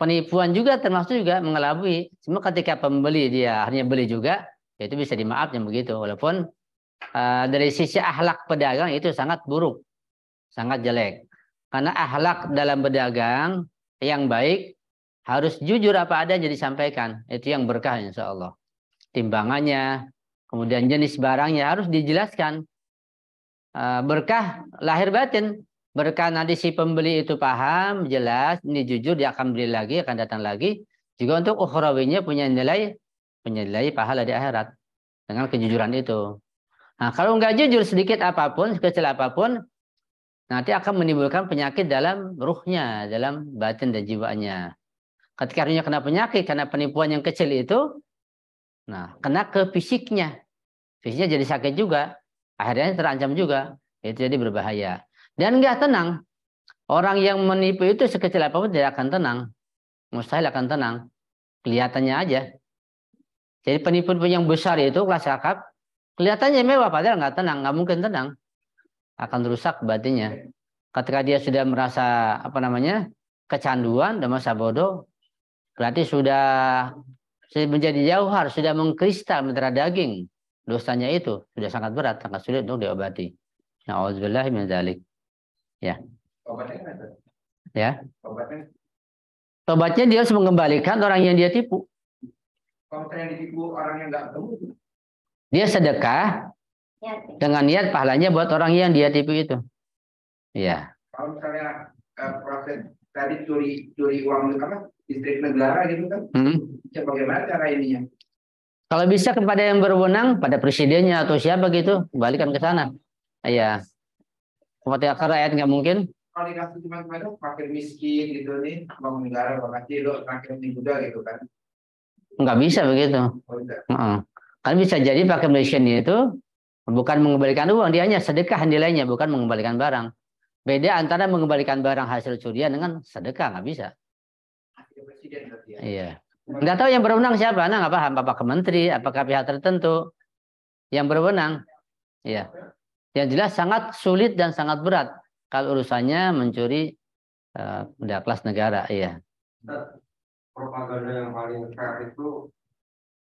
Penipuan juga termasuk juga mengelabui. Cuma ketika pembeli dia akhirnya beli juga, ya itu bisa dimaafkan begitu, walaupun dari sisi akhlak pedagang itu sangat buruk, sangat jelek. Karena akhlak dalam berdagang yang baik harus jujur apa adanya disampaikan. Itu yang berkah insya Allah. Timbangannya, kemudian jenis barangnya harus dijelaskan. Berkah lahir batin. Berkah nanti si pembeli itu paham, jelas, ini jujur, dia akan beli lagi, akan datang lagi. Juga untuk ukhrawinya punya nilai pahala di akhirat dengan kejujuran itu. Nah, kalau nggak jujur sedikit apapun, sekecil apapun, nanti akan menimbulkan penyakit dalam ruhnya, dalam batin dan jiwanya. Ketika ruhnya kena penyakit karena penipuan yang kecil itu, nah kena ke fisiknya. Fisiknya jadi sakit juga. Akhirnya terancam juga. Itu jadi berbahaya. Dan nggak tenang. Orang yang menipu itu sekecil apapun tidak akan tenang. Mustahil akan tenang. Kelihatannya aja. Jadi penipu yang besar itu kelas kakap, kelihatannya mewah padahal nggak tenang, nggak mungkin tenang. Akan rusak batinnya. Ketika dia sudah merasa kecanduan dan masa bodoh, berarti sudah menjadi jauhar, sudah mengkristal mendarah daging. Dosanya itu sudah sangat berat, sangat sulit untuk diobati. Na'udzubillah min dzalik. Ya. Obatnya ada. Ya. Obatnya. Tobatnya dia harus mengembalikan orang yang dia tipu. Kalau misalnya ditipu orang yang nggak tahu, dia sedekah dengan niat pahalanya buat orang yang dia tipu itu. Iya. Kalau misalnya proses tadi curi uang distrik negara gitu kan, bagaimana cara ininya? Kalau bisa kepada yang berwenang, pada presidennya atau siapa gitu, kembalikan ke sana. Iya. Kepada rakyat nggak mungkin. Kalau dikasih cuma kepada fakir miskin gitu nih, uang negara, makasih lo terakhir ini juga gitu kan? Nggak bisa begitu. Kan bisa jadi fakir miskin itu bukan mengembalikan uang, dia hanya sedekah nilainya, bukan mengembalikan barang. Beda antara mengembalikan barang hasil curian dengan sedekah, nggak bisa. Iya. Nggak tahu yang berwenang siapa, nggak paham. Apakah menteri, apakah pihak tertentu yang berwenang. Iya. Yang jelas sangat sulit dan sangat berat kalau urusannya mencuri benda kelas negara. Iya. Propaganda yang paling fair itu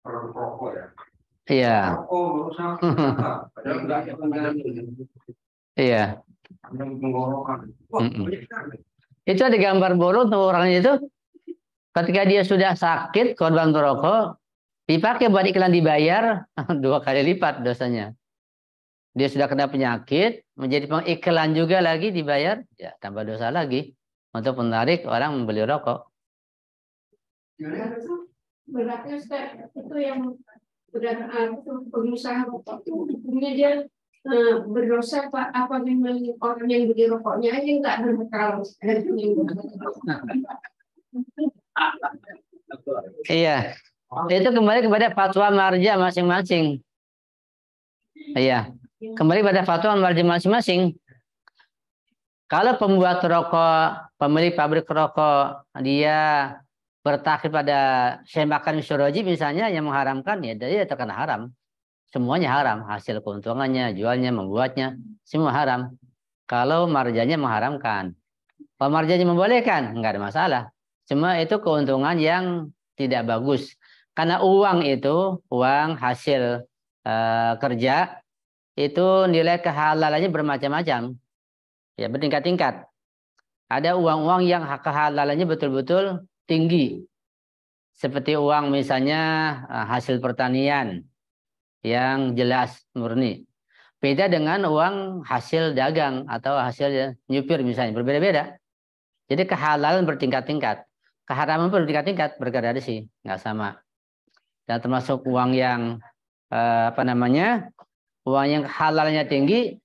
produk rokok ya. Iya. Iya. Itu ada gambar borong tuh orangnya itu. Ketika dia sudah sakit, korban perokok, dipakai buat iklan dibayar 2 kali lipat dosanya. Dia sudah kena penyakit, menjadi pengiklan juga lagi dibayar, ya tambah dosa lagi untuk menarik orang membeli rokok. Berarti itu yang pengusaha rokok itu hukumnya dia berdosa apa memang orang yang beli rokoknya aja nggak berbekal. Iya, itu kembali kepada fatwa marja masing-masing. Iya, kembali pada fatwa marja masing-masing. Kalau pembuat rokok, pemilik pabrik rokok, dia bertaklid pada Syekh Makarim Syuroji misalnya yang mengharamkan, ya dia terkena haram. Semuanya haram, hasil keuntungannya, jualnya, membuatnya, semua haram. Kalau marjanya mengharamkan. Kalau marjanya membolehkan, nggak ada masalah. Cuma itu keuntungan yang tidak bagus. Karena uang itu, uang hasil kerja, itu nilai kehalalannya bermacam-macam. Ya, bertingkat-tingkat. Ada uang-uang yang kehalalannya betul-betul tinggi. Seperti uang misalnya hasil pertanian yang jelas murni. Beda dengan uang hasil dagang atau hasil nyupir misalnya, berbeda-beda. Jadi kehalalan bertingkat-tingkat. Keharaman bertingkat-tingkat, bergradasi, nggak sama. Dan termasuk uang yang uang yang halalnya tinggi,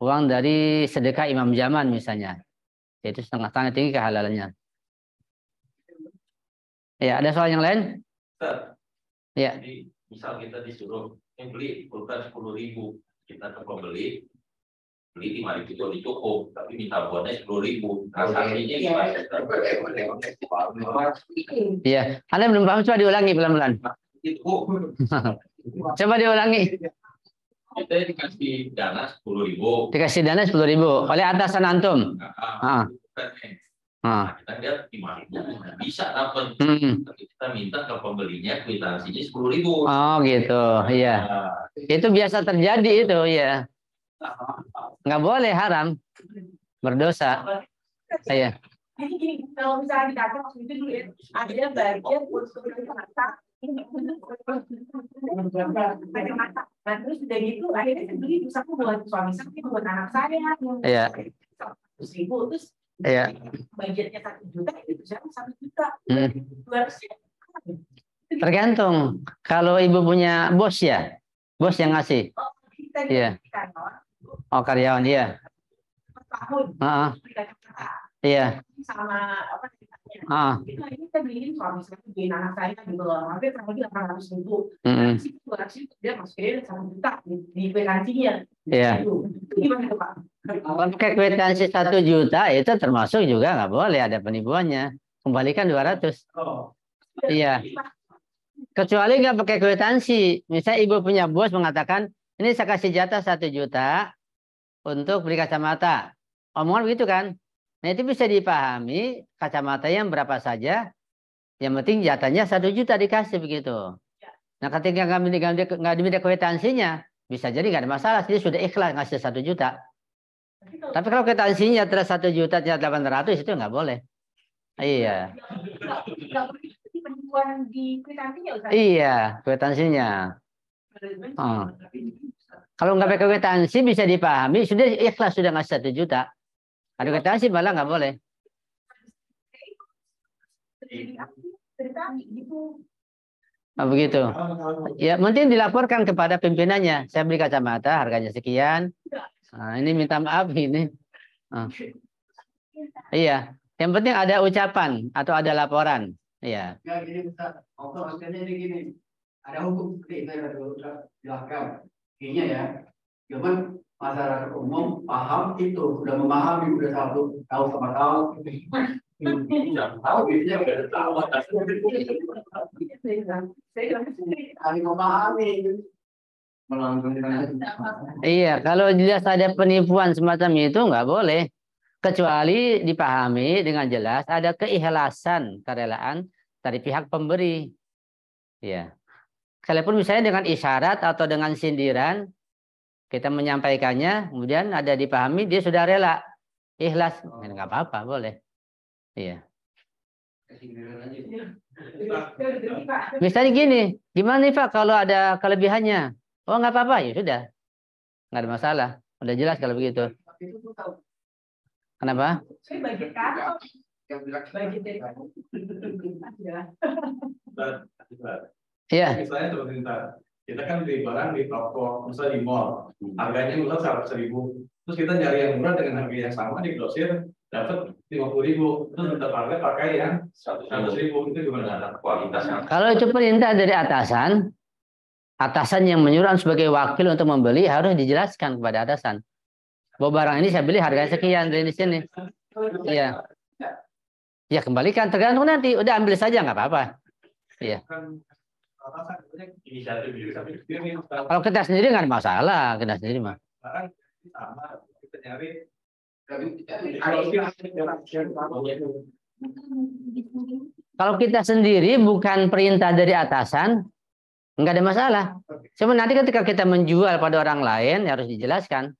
uang dari sedekah Imam Zaman misalnya. Itu setengah-setengah tinggi kehalalannya. Ya, ada soal yang lain? Ya. Jadi, misal kita disuruh beli pulpen 10.000, kita ke pembeli beli 5.000 itu cukup, tapi minta buatnya 10.000. Transaksinya gimana? Iya, Anda belum paham, coba diulangi pelan-pelan. Coba diulangi. Kita dikasih dana 10.000. Dikasih dana 10.000 oleh atasan antum. Kita lihat 5.000 bisa dapat. Tapi kita minta ke pembelinya kwitansinya 10.000. Oh gitu, iya. Itu biasa terjadi itu, ya. Nggak boleh, haram, berdosa. Iya. Kalau misalnya di kantor waktu itu dulu ya, ada bagian untuk masak. Ada masak. Nah terus udah gitu, akhirnya saya beli terus aku buat suami saya, buat anak saya. Iya. 100.000 terus Iya. Budgetnya 1 juta, itu siapa 1 juta. Hmm. 200. Tergantung. Kalau ibu punya bos ya, bos yang ngasih. Oh, kita Iya. karyawan. Oh karyawan iya. Per tahun. Ah, 3 juta. iya. Sama apa ceritanya? Itu ini kita beliin suami saya, beliin anak saya gitu loh. Hampir kurang lebih 800.000. Situ 200 dia masukin 1 juta di kwitansinya. Iya. Gimana tuh Pak? Kalau pakai kwitansi 1 juta itu termasuk juga nggak boleh ada penipuannya. Kembalikan 200. Iya. Kecuali nggak pakai kwitansi. Misalnya ibu punya bos mengatakan, ini saya kasih jatah 1 juta untuk beli kacamata. Omongan begitu kan? Nah itu bisa dipahami kacamata yang berapa saja. Yang penting jatahnya 1 juta dikasih begitu. Nah ketika nggak diminta kwitansinya, bisa jadi nggak ada masalah. Dia sudah ikhlas ngasih 1 juta. Tapi kalau kwitansinya terus 1 juta 800 itu nggak boleh. Iya. Penipuan di kwitansinya Ustaz? Iya, kwitansinya. Kalau nggak pakai kwitansi bisa dipahami, sudah ikhlas sudah ngasih 1 juta. Ada kwitansi malah nggak boleh. Begitu. Ya, mungkin dilaporkan kepada pimpinannya. Saya beli kacamata, harganya sekian. Nah, ini minta maaf ini. Iya. Yang penting ada ucapan atau ada laporan. Iya. Ya gini Ustaz, maksudnya ini gini. Ada hukum seperti itu yang jelaskan. Kayaknya ya, cuman masyarakat umum paham itu, sudah memahami, sudah tahu sama tahu. Tahu biasanya udah tahu. Saya memahami. Iya, kalau jelas ada penipuan semacam itu nggak boleh. Kecuali dipahami dengan jelas ada keikhlasan, kerelaan dari pihak pemberi. Ya. Kalaupun misalnya dengan isyarat atau dengan sindiran, kita menyampaikannya, kemudian ada dipahami, dia sudah rela. Ikhlas, nggak apa-apa, boleh. Iya. Misalnya gini, gimana nih Pak kalau ada kelebihannya? Oh nggak apa-apa, ya sudah. Nggak ada masalah. Udah jelas kalau begitu. Kenapa? Saya budget kantor. Budget dari Iya. Misalnya seperti kita kan beli barang di toko, misalnya di mall, harganya misalnya 100.000. Terus kita nyari yang murah dengan harga yang sama di grosir, dapat 50.000. Terus kita pakai yang 100.000 itu gimana? Ada kualitasnya. Kalau itu perintah dari atasan, atasan yang menyuruh sebagai wakil untuk membeli harus dijelaskan kepada atasan. Bahwa barang ini saya beli harganya sekian dari sini. Iya. Ya kembalikan tergantung nanti. Udah ambil saja nggak apa-apa. Iya. Kalau kita sendiri nggak ada masalah, kita sendiri mah. Kalau kita sendiri bukan perintah dari atasan, nggak ada masalah. Cuma nanti ketika kita menjual pada orang lain harus dijelaskan.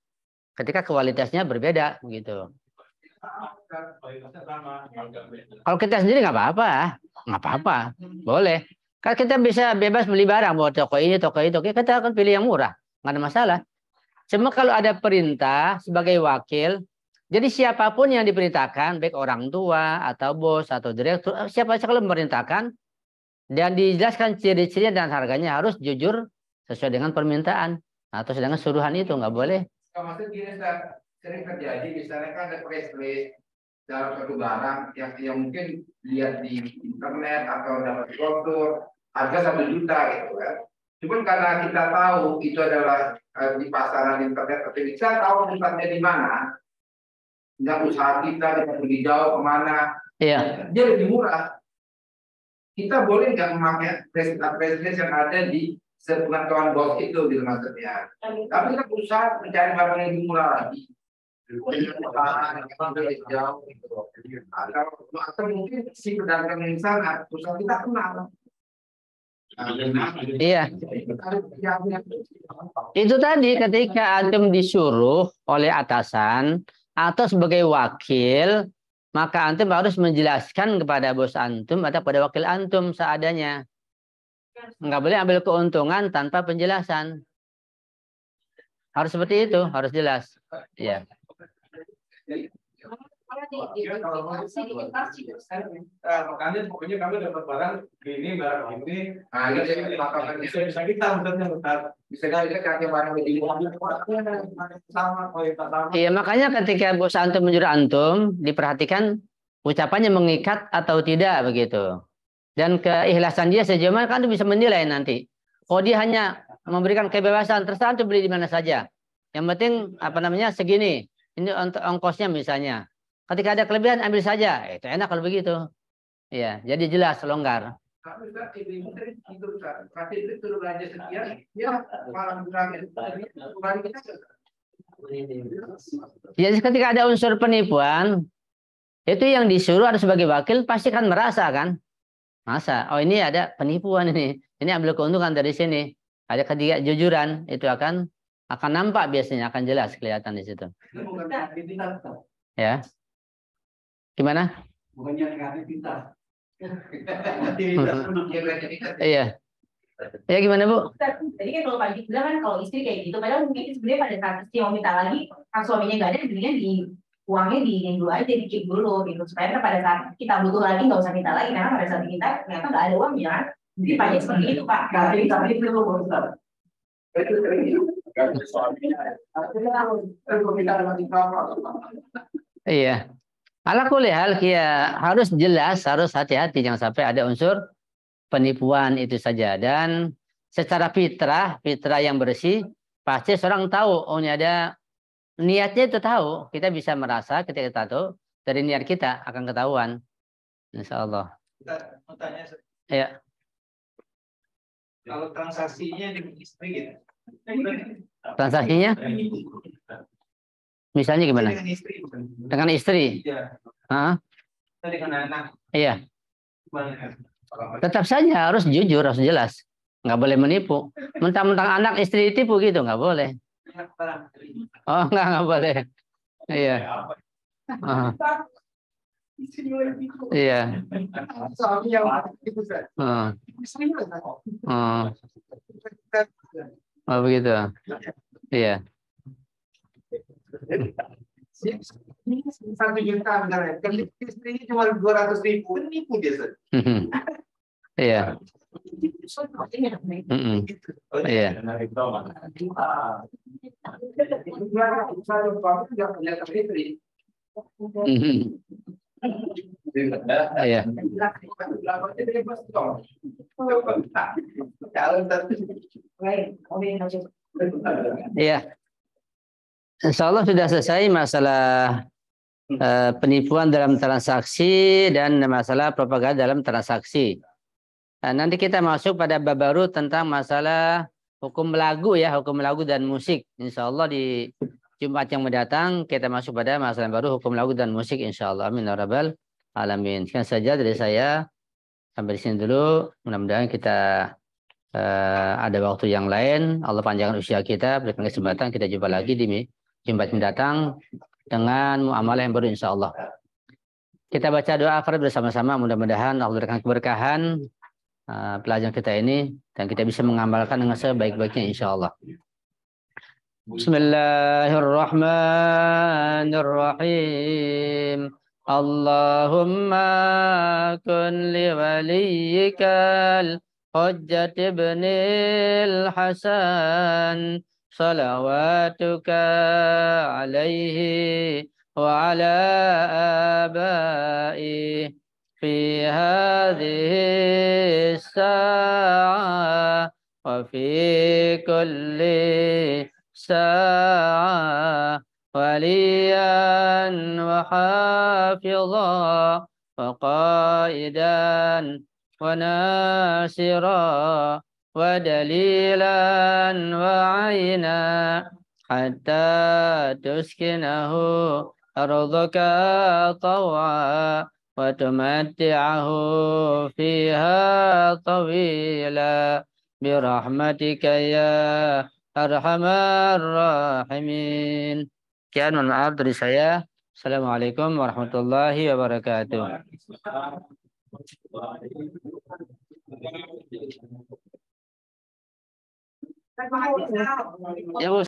Ketika kualitasnya berbeda, begitu. Kalau kita sendiri nggak apa-apa, boleh. Kan kita bisa bebas beli barang, buat toko ini, toko itu, kita akan pilih yang murah, nggak ada masalah. Cuma kalau ada perintah sebagai wakil, jadi siapapun yang diperintahkan, baik orang tua atau bos atau direktur, siapa saja kalau memerintahkan dan dijelaskan ciri-ciri dan harganya harus jujur sesuai dengan permintaan atau dengan suruhan itu, nggak boleh. Maksudnya gini, sering terjadi misalnya kan ada press list dalam suatu barang yang mungkin lihat di internet atau dapat brosur harga 1 juta gitu kan. Cuman karena kita tahu itu adalah di pasaran internet atau kita tahu pusatnya di mana, nggak usaha kita pergi jauh kemana, iya. Dia lebih murah. Kita boleh nggak memakai press list yang ada di sepengetahuan bos itu gitu maksudnya. Tapi kita berusaha mencari barang yang lebih murah lagi. Atau mungkin si pedagang yang sana usaha kita kenal. Iya. Itu tadi ketika antum disuruh oleh atasan atau sebagai wakil, maka antum harus menjelaskan kepada bos antum atau pada wakil antum seadanya. Nggak boleh ambil keuntungan tanpa penjelasan. Harus seperti itu, harus jelas. Ya. Makanya pokoknya kami dapat barang ini Nah, bisa kita bisa kaki barang sama sama. Iya, makanya ketika bos antum menyuruh antum, diperhatikan ucapannya mengikat atau tidak begitu. Dan keikhlasan dia sejauh mana kan antum bisa menilai nanti. Oh, dia hanya memberikan kebebasan, terserah antum beli di mana saja. Yang penting segini. Ini untuk ongkosnya misalnya. Ketika ada kelebihan ambil saja. Itu enak kalau begitu. Iya, jadi jelas longgar. Tapi itu kasih itu suruh belanja sekian, ya malah kurangin. Jadi ketika ada unsur penipuan, itu yang disuruh harus sebagai wakil pasti kan merasa kan? Masa, oh ini ada penipuan ini ambil keuntungan dari sini. Ada ketidakjujuran, itu akan nampak biasanya, akan jelas kelihatan di situ. Ya, gimana? Bukannya kreativitas. Iya. Ya gimana Bu? Jadi kan kalau pagi bilang kan kalau istri kayak gitu, padahal mungkin sebenarnya pada saat istri mau minta lagi, kan suaminya nggak ada, mendingan uangnya dulu aja, dikeep dulu gitu, supaya kan pada saat kita butuh lagi nggak usah minta lagi, karena pada saat kita ternyata nggak ada uangnya kan. Jadi banyak seperti itu Pak. Tapi itu loh Ustaz. Itu sering. Iya. Ala kulli hal ya harus jelas, harus hati-hati jangan sampai ada unsur penipuan itu saja. Dan secara fitrah yang bersih pasti seorang tahu, oh ini ada niatnya itu tahu. Kita bisa merasa ketika kita tahu dari niat kita akan ketahuan. Insyaallah. Kita mau tanya. Ya. Kalau transaksinya dengan istri gitu. Transaksinya? Misalnya gimana? Dengan istri. Dengan istri? Iya. Dengan anak. Iya. Tetap saja harus jujur, harus jelas. Nggak boleh menipu. Mentang-mentang anak istri ditipu gitu, nggak boleh. Oh, nggak boleh. Iya. Iya. Oh, begitu. Iya. 1 juta misalnya, istrinya cuma 200.000, penipu biasa. Iya. Iya. Iya. Iya. Insya Allah sudah selesai masalah penipuan dalam transaksi dan masalah propaganda dalam transaksi. Nanti kita masuk pada bab baru tentang masalah hukum lagu ya, hukum lagu dan musik. Insya Allah di Jumat yang mendatang kita masuk pada masalah baru hukum lagu dan musik. Insya Allah. Amin ya rabbal alamin. Sekian saja dari saya. Sampai di sini dulu. Mudah-mudahan kita ada waktu yang lain. Allah panjangkan usia kita, berikan kesempatan kita jumpa lagi di Jumat mendatang dengan muamalah yang baru insya Allah. Kita baca doa bersama-sama, mudah-mudahan Allah berikan keberkahan pelajaran kita ini dan kita bisa mengamalkan dengan sebaik-baiknya insya Allah. Bismillahirrahmanirrahim. Allahumma kun li waliyikal Hujjat ibnil Hasan salawatuka alaihi wa ala abai fi hadhihi as-sa'ah wa fi kulli sa'ah waliyan wa hafidha wa qaidan وناصرا ودليلا وعينا حتى تسكنه أرضك طوعا وتمتعه فيها طويلا برحمتك يا أرحم الراحمين. Sekian, mohon maaf dari saya. Assalamualaikum warahmatullahi wabarakatuh. Ya, Bu.